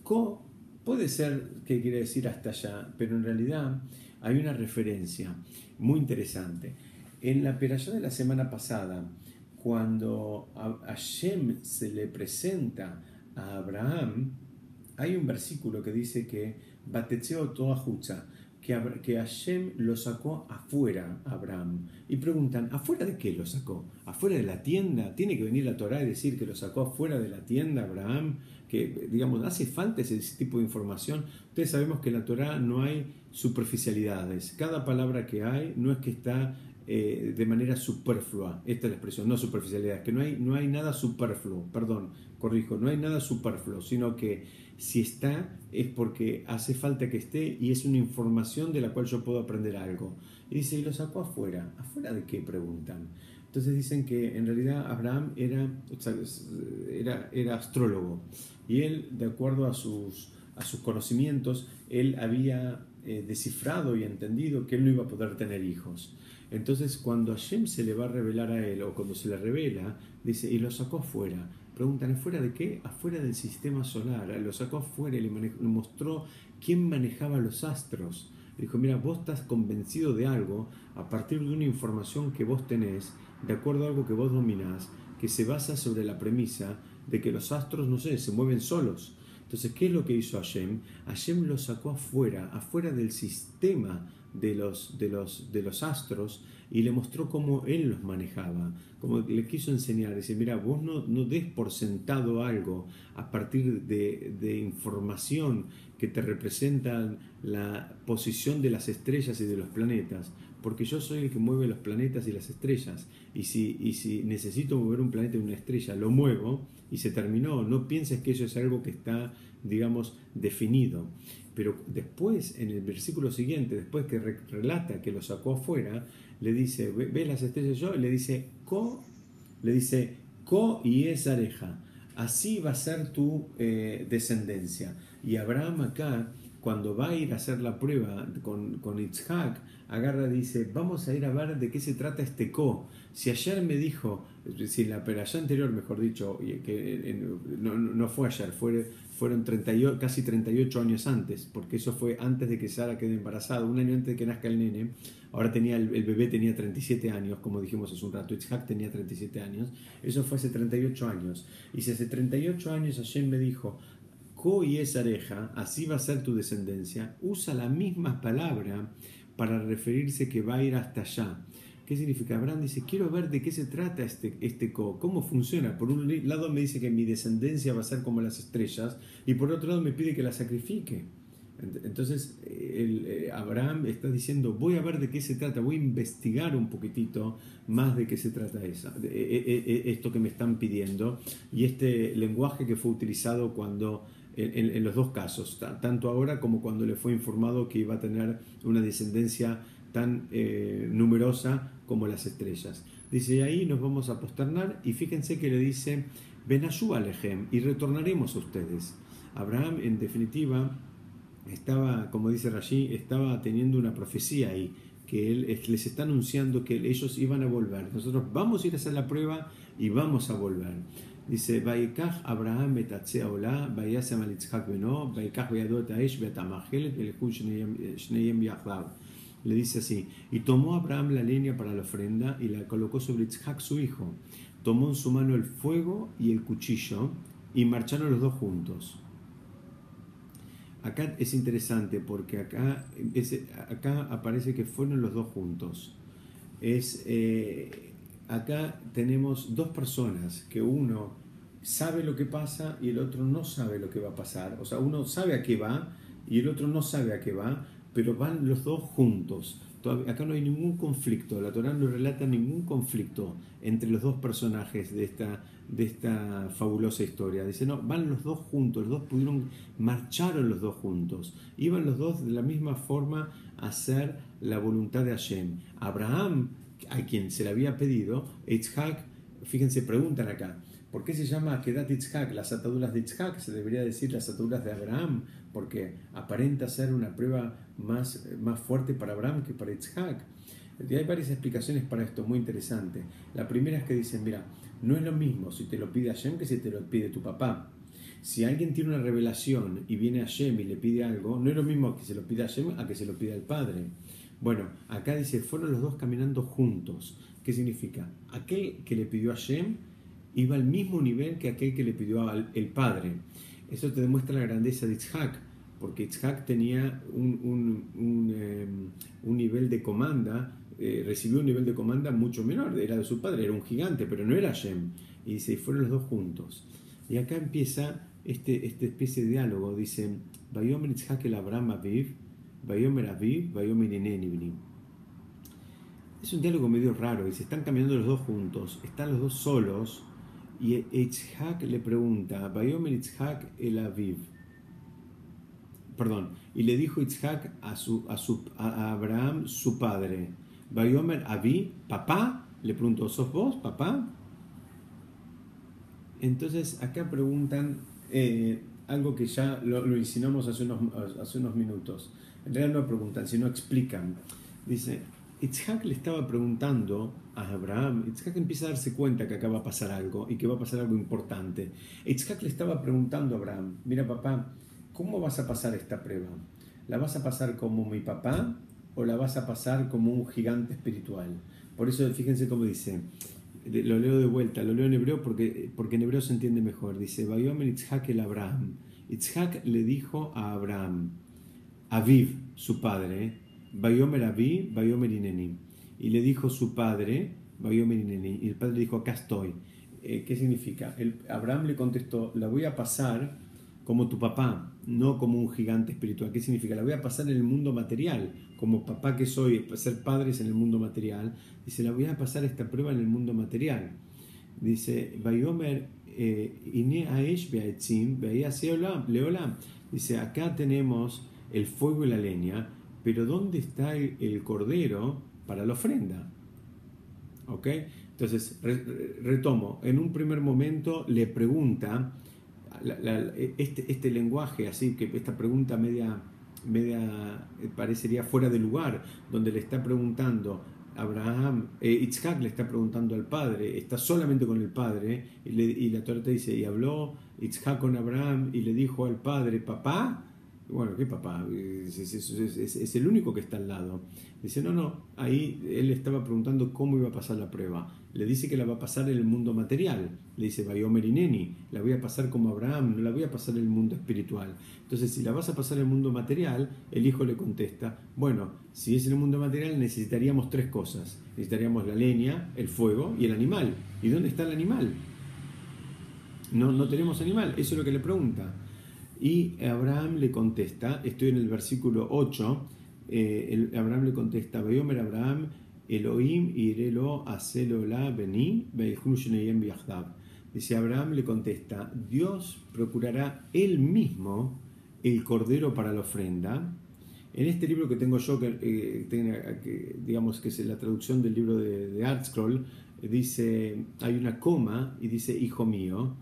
Ko puede ser que quiere decir hasta allá, pero en realidad hay una referencia muy interesante. En la perashá de la semana pasada, cuando a Hashem se le presenta a Abraham, hay un versículo que dice que Batetzeo toda Jutza, que Hashem lo sacó afuera a Abraham. Y preguntan, ¿afuera de qué lo sacó? ¿Afuera de la tienda? ¿Tiene que venir la Torá y decir que lo sacó afuera de la tienda Abraham? Que, digamos, ¿hace falta ese tipo de información? Ustedes sabemos que en la Torá no hay superficialidades. Cada palabra que hay no es que está de manera superflua. Esta es la expresión, no superficialidad, que no hay nada superfluo, perdón, corrijo, no hay nada superfluo, sino que si está es porque hace falta que esté y es una información de la cual yo puedo aprender algo. Y dice, y lo sacó afuera. ¿Afuera de qué? Preguntan. Entonces dicen que en realidad Abraham era astrólogo y él, de acuerdo a sus conocimientos, él había descifrado y entendido que él no iba a poder tener hijos. Entonces, cuando Hashem se le va a revelar a él, o cuando se le revela, dice, y lo sacó afuera. Preguntan, ¿afuera de qué? Afuera del sistema solar. Lo sacó afuera y le mostró quién manejaba los astros. Le dijo, mira, vos estás convencido de algo a partir de una información que vos tenés, de acuerdo a algo que vos dominás, que se basa sobre la premisa de que los astros, no sé, se mueven solos. Entonces, ¿qué es lo que hizo Hashem? Hashem lo sacó afuera del sistema de los astros, y le mostró cómo él los manejaba, como le quiso enseñar. Dice, mira, vos no des por sentado algo a partir de información que te representan la posición de las estrellas y de los planetas, porque yo soy el que mueve los planetas y las estrellas, y si necesito mover un planeta y una estrella, lo muevo y se terminó. No pienses que eso es algo que está, digamos, definido. Pero después, en el versículo siguiente, después que relata que lo sacó afuera, le dice, ¿ves las estrellas yo? Y le dice, Ko y es areja. Así va a ser tu descendencia. Y Abraham acá, cuando va a ir a hacer la prueba con Yitzhak, agarra y dice, vamos a ir a ver de qué se trata este Ko. Si ayer me dijo, si la perashá anterior, mejor dicho, que no fue ayer, fueron casi 38 años antes, porque eso fue antes de que Sara quede embarazada, un año antes de que nazca el nene. Ahora el bebé tenía 37 años, como dijimos hace un rato, Yitzhak tenía 37 años, eso fue hace 38 años. Y si hace 38 años Hashem me dijo, Ko y es areja, así va a ser tu descendencia, usa la misma palabra para referirse que va a ir hasta allá. ¿Qué significa? Abraham dice, quiero ver de qué se trata este Ko, cómo funciona. Por un lado me dice que mi descendencia va a ser como las estrellas, y por otro lado me pide que la sacrifique. Entonces Abraham está diciendo, voy a ver de qué se trata, voy a investigar un poquitito más de qué se trata esto que me están pidiendo, y este lenguaje que fue utilizado cuando en los dos casos, tanto ahora como cuando le fue informado que iba a tener una descendencia tan numerosa como las estrellas. Dice, y ahí nos vamos a posternar, y fíjense que le dice, Benashú alejem, y retornaremos a ustedes. Abraham, en definitiva, estaba, como dice Rashi, estaba teniendo una profecía ahí, que él les está anunciando que ellos iban a volver. Nosotros vamos a ir a hacer la prueba y vamos a volver. Dice, Vayikach Abraham betatzea olah, vayasem al Yitzhak beno, vayikach beyado et haesh betamachel, velekhu shneyem yachdav. Le dice así, y tomó Abraham la leña para la ofrenda y la colocó sobre Yitzhak su hijo. Tomó en su mano el fuego y el cuchillo y marcharon los dos juntos. Acá es interesante porque acá aparece que fueron los dos juntos. Acá tenemos dos personas, que uno sabe lo que pasa y el otro no sabe lo que va a pasar. O sea, uno sabe a qué va y el otro no sabe a qué va, pero van los dos juntos. Acá no hay ningún conflicto, la Torá no relata ningún conflicto entre los dos personajes de esta fabulosa historia. Dice, no, van los dos juntos, marcharon los dos juntos, iban los dos de la misma forma a hacer la voluntad de Hashem. Abraham, a quien se le había pedido, Yitzhak, fíjense, preguntan acá, ¿por qué se llama Akedat Yitzhak? Las ataduras de Yitzhak, se debería decir las ataduras de Abraham, porque aparenta ser una prueba más fuerte para Abraham que para Yitzhak. Y hay varias explicaciones para esto, muy interesante. La primera es que dicen, mira, no es lo mismo si te lo pide Hashem que si te lo pide tu papá. Si alguien tiene una revelación y viene a Hashem y le pide algo, no es lo mismo que se lo pida a Hashem a que se lo pida al padre. Bueno, acá dice, fueron los dos caminando juntos. ¿Qué significa? Aquel que le pidió a Hashem iba al mismo nivel que aquel que le pidió al padre. Eso te demuestra la grandeza de Yitzhak, porque Yitzhak tenía un nivel de comanda, recibió un nivel de comanda mucho menor, era de su padre, era un gigante, pero no era Hashem. Y dice, y fueron los dos juntos. Y acá empieza esta especie de diálogo, dice, Vayomer Yitzhak el Abraham Aviv, Vayomer Aviv, Vayomer Ineni Bni. Es un diálogo medio raro, dice, están caminando los dos juntos, están los dos solos, y Yitzhak le pregunta, Vayomer Yitzhak el Aviv. Perdón, y le dijo Yitzhak a Abraham, su padre, Vayomer Avi, papá, le preguntó, ¿sos vos, papá? Entonces acá preguntan algo que ya lo insinuamos hace unos minutos. En realidad no preguntan, sino explican. Dice, Yitzhak le estaba preguntando a Abraham, Yitzhak empieza a darse cuenta que acá va a pasar algo y que va a pasar algo importante. Yitzhak le estaba preguntando a Abraham, mira papá, ¿cómo vas a pasar esta prueba? ¿La vas a pasar como mi papá o la vas a pasar como un gigante espiritual? Por eso fíjense cómo dice, lo leo de vuelta, lo leo en hebreo porque en hebreo se entiende mejor. Dice, Vayomer Yitzhak el Abraham. Yitzhak le dijo a Abraham, Aviv, su padre, Vayomer Avi, Vayomer Ineni. Y le dijo su padre, Vayomer Ineni. Y el padre dijo, acá estoy. ¿Qué significa? Abraham le contestó, la voy a pasar como tu papá, no como un gigante espiritual. ¿Qué significa? La voy a pasar en el mundo material, como papá que soy, ser padres en el mundo material. Dice, la voy a pasar esta prueba en el mundo material. Dice, Vayomer Ine Aesh Beaetzim Leolam. Dice, acá tenemos el fuego y la leña, pero ¿dónde está el cordero para la ofrenda? ¿Ok? Entonces, retomo. En un primer momento le pregunta, este lenguaje, así que esta pregunta media parecería fuera de lugar, donde le está preguntando Abraham, Yitzhak le está preguntando al padre, está solamente con el padre, y la Torá te dice, y habló Yitzhak con Abraham y le dijo al padre, papá. Bueno, ¿qué papá? Es el único que está al lado. Dice, no, ahí él estaba preguntando cómo iba a pasar la prueba. Le dice que la va a pasar en el mundo material. Le dice, Vayomer Ineni, la voy a pasar como Abraham, no la voy a pasar en el mundo espiritual. Entonces, si la vas a pasar en el mundo material, el hijo le contesta, bueno, si es en el mundo material necesitaríamos tres cosas. Necesitaríamos la leña, el fuego y el animal. ¿Y dónde está el animal? No tenemos animal, eso es lo que le pregunta. Y Abraham le contesta, estoy en el versículo 8, Abraham le contesta, Vayomer Abraham, Elohim irelo aselo la beni, beijushneyem biahdab. Dice, Abraham le contesta, Dios procurará él mismo el cordero para la ofrenda. En este libro que tengo yo, que digamos que es la traducción del libro de ArtScroll, dice, hay una coma y dice, hijo mío.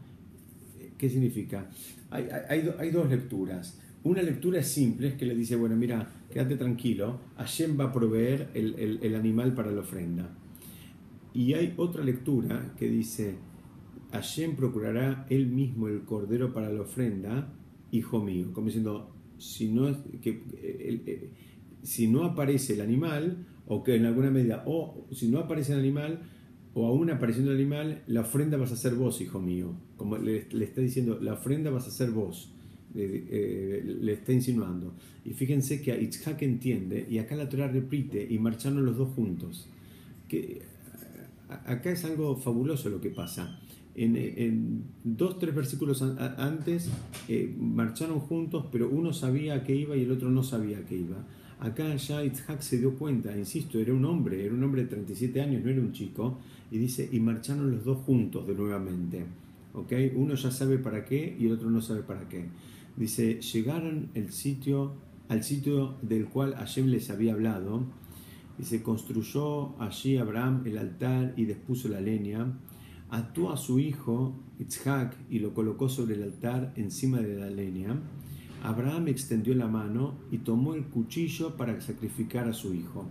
¿Qué significa? Hay dos lecturas. Una lectura simple es que le dice, bueno, mira, quédate tranquilo, Hashem va a proveer el animal para la ofrenda. Y hay otra lectura que dice, Hashem procurará él mismo el cordero para la ofrenda, hijo mío. Como diciendo, si no aparece el animal, o que en alguna medida, o si no aparece el animal, o aún apareciendo el animal, la ofrenda vas a ser vos, hijo mío. Como le está diciendo, la ofrenda vas a ser vos. Le está insinuando. Y fíjense que Yitzhak entiende, y acá la Torah repite, y marcharon los dos juntos. Acá es algo fabuloso lo que pasa. En 2-3 versículos antes marcharon juntos, pero uno sabía a qué iba y el otro no sabía a qué iba. Acá ya Yitzhak se dio cuenta, insisto, era un hombre de 37 años, no era un chico, y dice, y marcharon los dos juntos de nuevamente. ¿Okay? Uno ya sabe para qué y el otro no sabe para qué. Dice, llegaron al sitio del cual Hashem les había hablado, y se construyó allí Abraham el altar y dispuso la leña, ató a su hijo Yitzhak y lo colocó sobre el altar encima de la leña. Abraham extendió la mano y tomó el cuchillo para sacrificar a su hijo.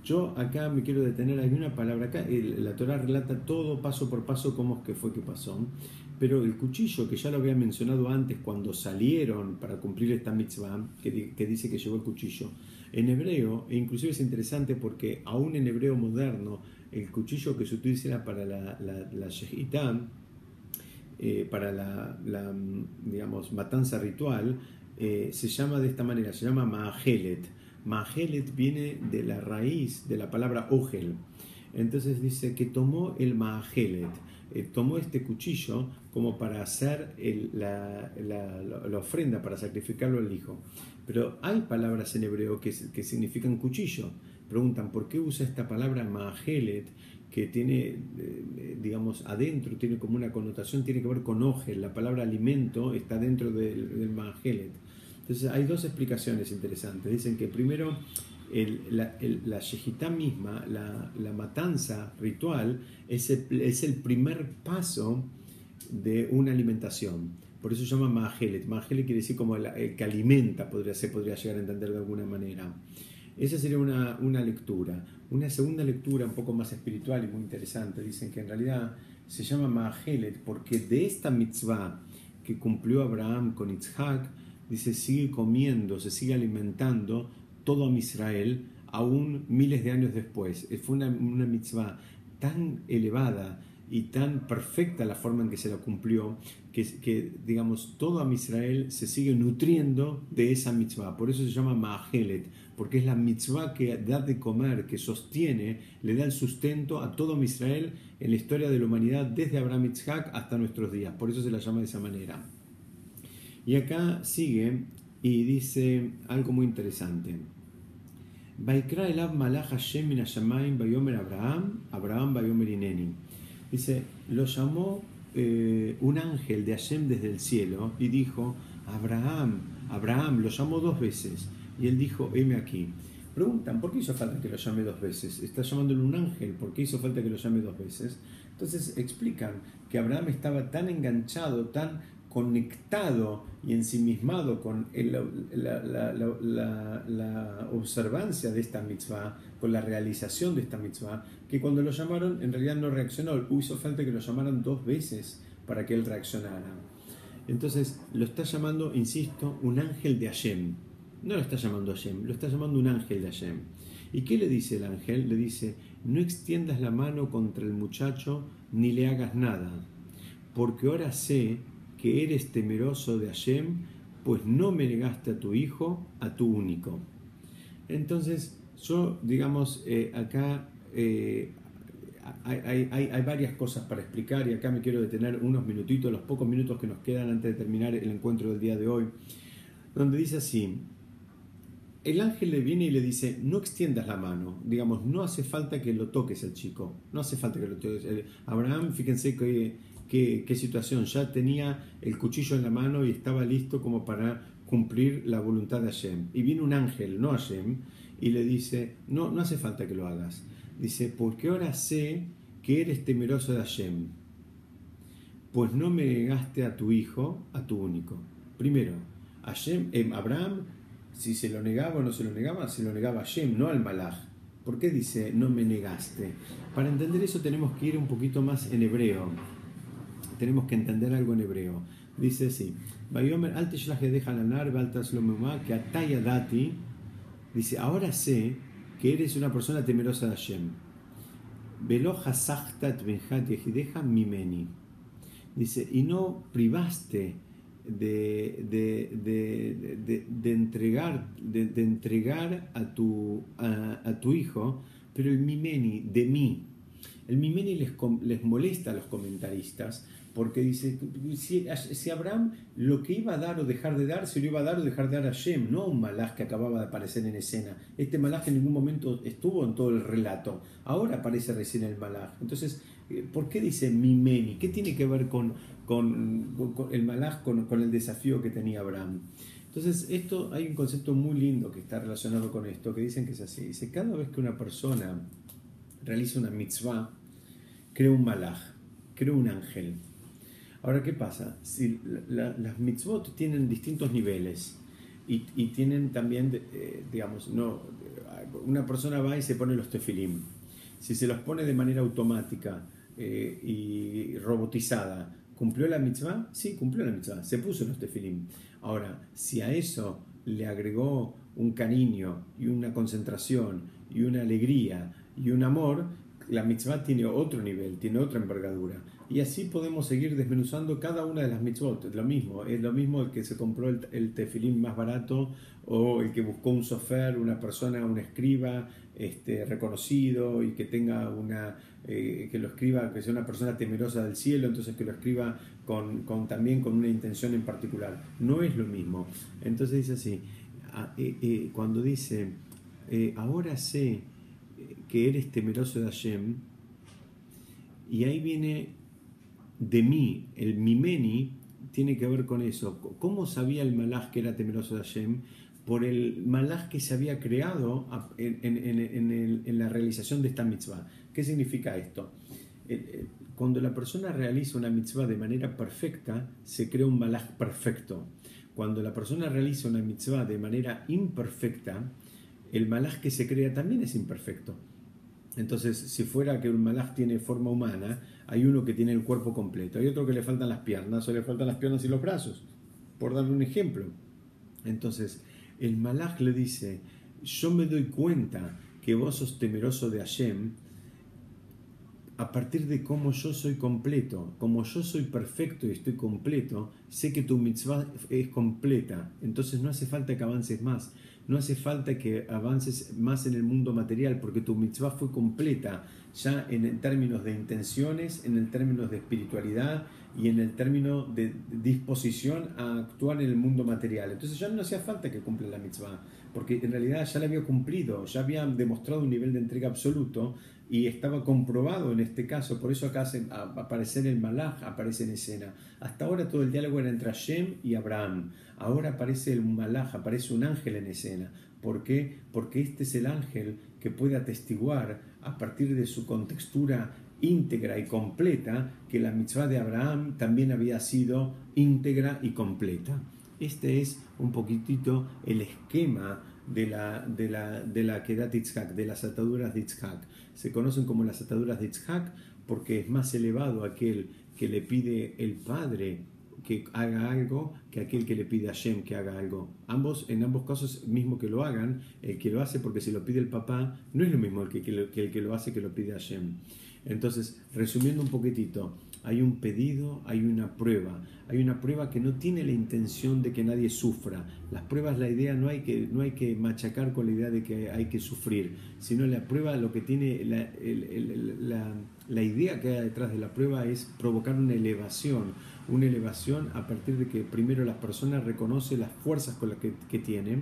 Yo acá me quiero detener, hay una palabra acá, la Torah relata todo paso por paso cómo es que fue que pasó, pero el cuchillo, que ya lo había mencionado antes cuando salieron para cumplir esta mitzvah, que dice que llevó el cuchillo, en hebreo, e inclusive es interesante porque aún en hebreo moderno, el cuchillo que se utiliza para la shehitá, para digamos, matanza ritual, se llama de esta manera, se llama Maahelet. Maahelet viene de la raíz de la palabra Ogel. Entonces dice que tomó el Maahelet, tomó este cuchillo como para hacer la ofrenda, para sacrificarlo al hijo. Pero hay palabras en hebreo que significan cuchillo. Preguntan, ¿por qué usa esta palabra Maahelet, que tiene, digamos, adentro, tiene como una connotación, tiene que ver con Ogel? La palabra alimento está dentro del Maahelet. Entonces hay dos explicaciones interesantes. Dicen que primero la shejitá misma, la matanza ritual, es el primer paso de una alimentación. Por eso se llama Maahelet. Maahelet quiere decir como el que alimenta, se podría llegar a entender de alguna manera. Esa sería una lectura. Una segunda lectura un poco más espiritual y muy interesante. Dicen que en realidad se llama Maahelet porque de esta mitzvah que cumplió Abraham con Yitzhak, dice, sigue comiendo, se sigue alimentando todo a Israel aún miles de años después. Fue una mitzvah tan elevada y tan perfecta la forma en que se la cumplió, que digamos, todo a Israel se sigue nutriendo de esa mitzvah. Por eso se llama Maahelet, porque es la mitzvah que da de comer, que sostiene, le da el sustento a todo Israel en la historia de la humanidad, desde Abraham y Yitzhak hasta nuestros días. Por eso se la llama de esa manera. Y acá sigue y dice algo muy interesante. Vaikra elav malach Hashem min hashamayim vayomer Abraham vayomer hineni. Dice, lo llamó un ángel de Hashem desde el cielo y dijo, Abraham, lo llamó dos veces. Y él dijo, heme aquí. Preguntan, ¿por qué hizo falta que lo llame dos veces? Está llamándole un ángel, ¿por qué hizo falta que lo llame dos veces? Entonces explican que Abraham estaba tan enganchado, tan conectado y ensimismado con la observancia de esta mitzvah, con la realización de esta mitzvah, que cuando lo llamaron en realidad no reaccionó. Hizo falta que lo llamaran dos veces para que él reaccionara. Entonces lo está llamando, insisto, un ángel de Hashem. No lo está llamando Hashem, lo está llamando un ángel de Hashem. ¿Y qué le dice el ángel? Le dice, no extiendas la mano contra el muchacho ni le hagas nada, porque ahora sé que eres temeroso de Hashem, pues no me negaste a tu hijo, a tu único. Entonces, yo, digamos, acá hay varias cosas para explicar, y acá me quiero detener unos minutitos, los pocos minutos que nos quedan antes de terminar el encuentro del día de hoy, donde dice así: el ángel le viene y le dice, no extiendas la mano, digamos, no hace falta que lo toques al chico, no hace falta que lo toques. Abraham, fíjense qué situación, ya tenía el cuchillo en la mano y estaba listo como para cumplir la voluntad de Hashem. Y viene un ángel, no Hashem, y le dice, no hace falta que lo hagas. Dice, porque ahora sé que eres temeroso de Hashem, pues no me negaste a tu hijo, a tu único. Primero, Abraham, si se lo negaba o no se lo negaba a Hashem, no al malaj. ¿Por qué dice, no me negaste? Para entender eso tenemos que ir un poquito más en hebreo. Tenemos que entender algo en hebreo. Dice así, dice, ahora sé que eres una persona temerosa de Hashem. Dice, y no privaste de entregar a tu hijo, pero el mimeni, de mí. El mimeni les molesta a los comentaristas, porque dice, si Abraham lo que iba a dar o dejar de dar, se lo iba a dar o dejar de dar a Hashem, no a un malaj que acababa de aparecer en escena. Este malaj en ningún momento estuvo en todo el relato, ahora aparece recién el malaj. Entonces, ¿por qué dice mimeni? ¿Qué tiene que ver con el malaj, con el desafío que tenía Abraham? Entonces, hay un concepto muy lindo que está relacionado con esto, que dicen que es así. Dice, cada vez que una persona realiza una mitzvah, crea un malaj, crea un ángel. Ahora, ¿qué pasa? Si las mitzvot tienen distintos niveles y tienen también, digamos, una persona va y se pone los tefilim. Si se los pone de manera automática y robotizada, ¿cumplió la mitzvah? Sí, cumplió la mitzvah, se puso los tefilim. Ahora, si a eso le agregó un cariño y una concentración y una alegría y un amor, la mitzvah tiene otro nivel, tiene otra envergadura. Y así podemos seguir desmenuzando cada una de las mitzvot. Es lo mismo el que se compró el tefilín más barato o el que buscó un sofer, una persona, un escriba reconocido y que tenga que lo escriba, que sea una persona temerosa del cielo, entonces que lo escriba también con una intención en particular. No es lo mismo. Entonces dice así, cuando dice, ahora sé que eres temeroso de Hashem, y ahí viene de mí, el mimeni tiene que ver con eso. ¿Cómo sabía el malaj que era temeroso de Hashem? Por el malaj que se había creado en la realización de esta mitzvah. ¿Qué significa esto? Cuando la persona realiza una mitzvah de manera perfecta, se crea un malaj perfecto. Cuando la persona realiza una mitzvah de manera imperfecta, el malaj que se crea también es imperfecto. Entonces, si fuera que un malaj tiene forma humana, hay uno que tiene el cuerpo completo, hay otro que le faltan las piernas, o le faltan las piernas y los brazos, por darle un ejemplo. Entonces, el malaj le dice, yo me doy cuenta que vos sos temeroso de Hashem a partir de cómo yo soy completo. Como yo soy perfecto y estoy completo, sé que tu mitzvah es completa, entonces no hace falta que avances más. No hace falta que avances más en el mundo material porque tu mitzvah fue completa ya en términos de intenciones, en el términos de espiritualidad y en el término de disposición a actuar en el mundo material. Entonces ya no hacía falta que cumpla la mitzvah porque en realidad ya la había cumplido, ya había demostrado un nivel de entrega absoluto y estaba comprobado en este caso. Por eso acá aparecer el malaj aparece en escena. Hasta ahora todo el diálogo era entre Hashem y Abraham. Ahora aparece el malaj, aparece un ángel en escena. ¿Por qué? Porque este es el ángel que puede atestiguar a partir de su contextura íntegra y completa que la mitzvah de Abraham también había sido íntegra y completa. Este es un poquitito el esquema de la Kedat Yitzhak, de las ataduras de Yitzhak. Se conocen como las ataduras de Yitzhak porque es más elevado aquel que le pide el padre que haga algo que aquel que le pide a Hashem que haga algo. En ambos casos, mismo que lo hagan, el que lo hace porque si lo pide el papá, no es lo mismo el que lo hace que lo pide a Hashem. Entonces, resumiendo un poquitito, hay un pedido, hay una prueba que no tiene la intención de que nadie sufra. Las pruebas, la idea no hay que machacar con la idea de que hay que sufrir, sino la prueba, lo que tiene la idea que hay detrás de la prueba es provocar una elevación a partir de que primero la persona reconoce las fuerzas con las que tiene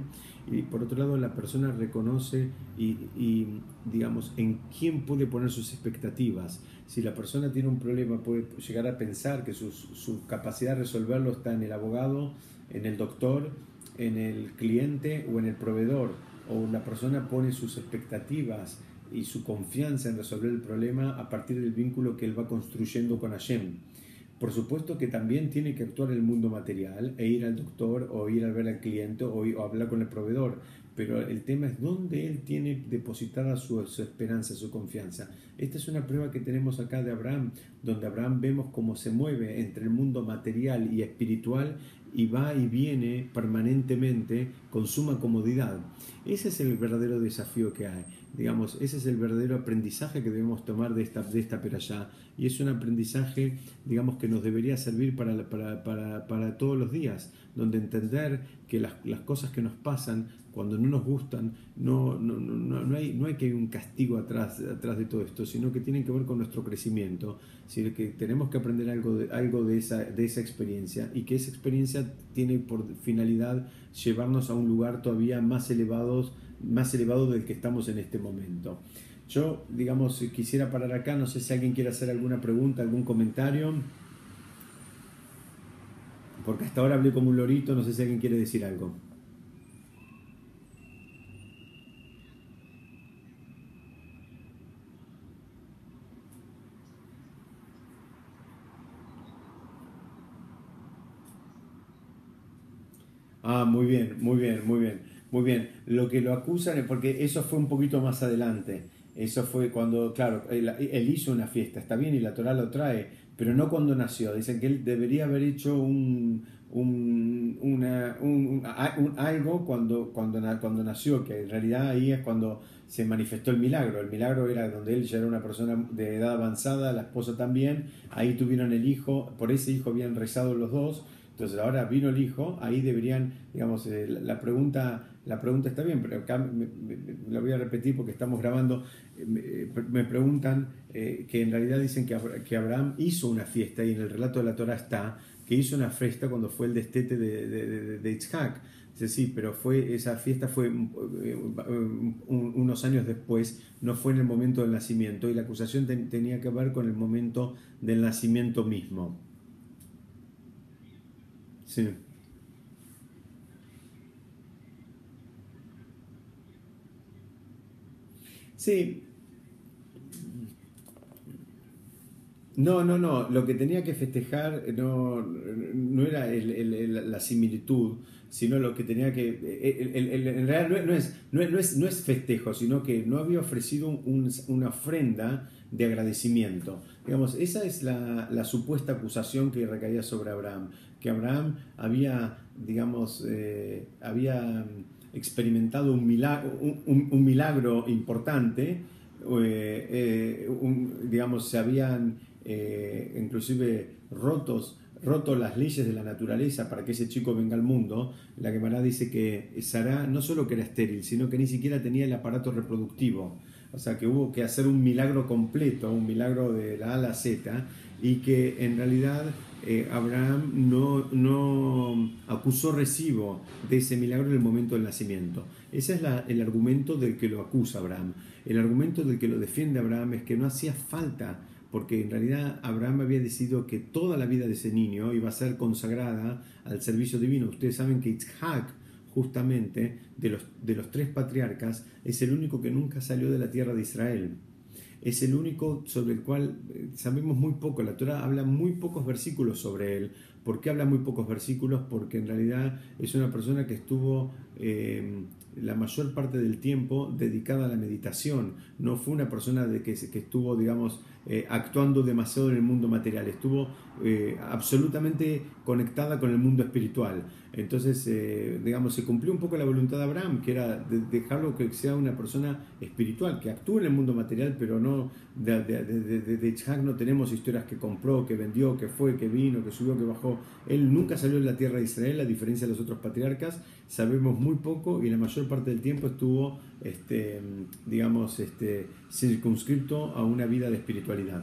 y por otro lado la persona reconoce y digamos en quién puede poner sus expectativas. Si la persona tiene un problema puede llegar a pensar que su capacidad de resolverlo está en el abogado, en el doctor, en el cliente o en el proveedor, o la persona pone sus expectativas y su confianza en resolver el problema a partir del vínculo que él va construyendo con Hashem. Por supuesto que también tiene que actuar en el mundo material e ir al doctor o ir a ver al cliente o hablar con el proveedor, pero el tema es dónde él tiene depositada su esperanza, su confianza. Esta es una prueba que tenemos acá de Abraham, donde Abraham vemos cómo se mueve entre el mundo material y espiritual y va y viene permanentemente con suma comodidad. Ese es el verdadero desafío que hay. Digamos, ese es el verdadero aprendizaje que debemos tomar de esta perashá, y es un aprendizaje, digamos, que nos debería servir para todos los días, donde entender que las cosas que nos pasan cuando no nos gustan, no hay que hay un castigo atrás de todo esto, sino que tienen que ver con nuestro crecimiento, sino que tenemos que aprender algo de esa experiencia, y que esa experiencia tiene por finalidad llevarnos a un lugar todavía más elevado del que estamos en este momento. Yo, digamos, quisiera parar acá, no sé si alguien quiere hacer alguna pregunta, algún comentario, porque hasta ahora hablé como un lorito, no sé si alguien quiere decir algo. Ah, muy bien, muy bien, muy bien, muy bien. Lo que lo acusan es porque eso fue un poquito más adelante. Eso fue cuando, claro, él hizo una fiesta, está bien, y la Torá lo trae, pero no cuando nació. Dicen que él debería haber hecho algo cuando nació, que en realidad ahí es cuando se manifestó el milagro. El milagro era donde él ya era una persona de edad avanzada, la esposa también, ahí tuvieron el hijo, por ese hijo habían rezado los dos, entonces ahora vino el hijo, ahí deberían, digamos, la pregunta está bien, pero acá la voy a repetir porque estamos grabando, me preguntan que en realidad dicen que Abraham hizo una fiesta, y en el relato de la Torah está que hizo una fiesta cuando fue el destete de Yitzhak. Dice, sí, pero esa fiesta fue unos años después, no fue en el momento del nacimiento, y la acusación tenía que ver con el momento del nacimiento mismo. Sí. Sí, no, no, no. Lo que tenía que festejar no era la similitud, sino lo que tenía que... en realidad no es festejo, sino que no había ofrecido una ofrenda de agradecimiento. Digamos, esa es la supuesta acusación que recaía sobre Abraham, que Abraham había, digamos, había experimentado un milagro importante, digamos, se habían inclusive roto las leyes de la naturaleza para que ese chico venga al mundo. La Gemara dice que Sará no solo que era estéril, sino que ni siquiera tenía el aparato reproductivo. O sea que hubo que hacer un milagro completo, un milagro de la A a la Z, y que en realidad Abraham no acusó recibo de ese milagro en el momento del nacimiento. Ese es el argumento del que lo acusa Abraham. El argumento del que lo defiende Abraham es que no hacía falta, porque en realidad Abraham había decidido que toda la vida de ese niño iba a ser consagrada al servicio divino. Ustedes saben que Yitzhak, justamente, de los tres patriarcas, es el único que nunca salió de la tierra de Israel. Es el único sobre el cual sabemos muy poco. La Torah habla muy pocos versículos sobre él. ¿Por qué habla muy pocos versículos? Porque en realidad es una persona que estuvo la mayor parte del tiempo dedicada a la meditación. No fue una persona que estuvo, digamos, actuando demasiado en el mundo material. Estuvo absolutamente conectada con el mundo espiritual. Entonces, digamos, se cumplió un poco la voluntad de Abraham, que era dejarlo que sea una persona espiritual, que actúe en el mundo material, pero no de Yitzhak no tenemos historias que compró, que vendió, que fue, que vino, que subió, que bajó. Él nunca salió de la tierra de Israel, a diferencia de los otros patriarcas. Sabemos muy poco, y la mayor parte del tiempo estuvo, digamos, circunscripto a una vida de espiritualidad.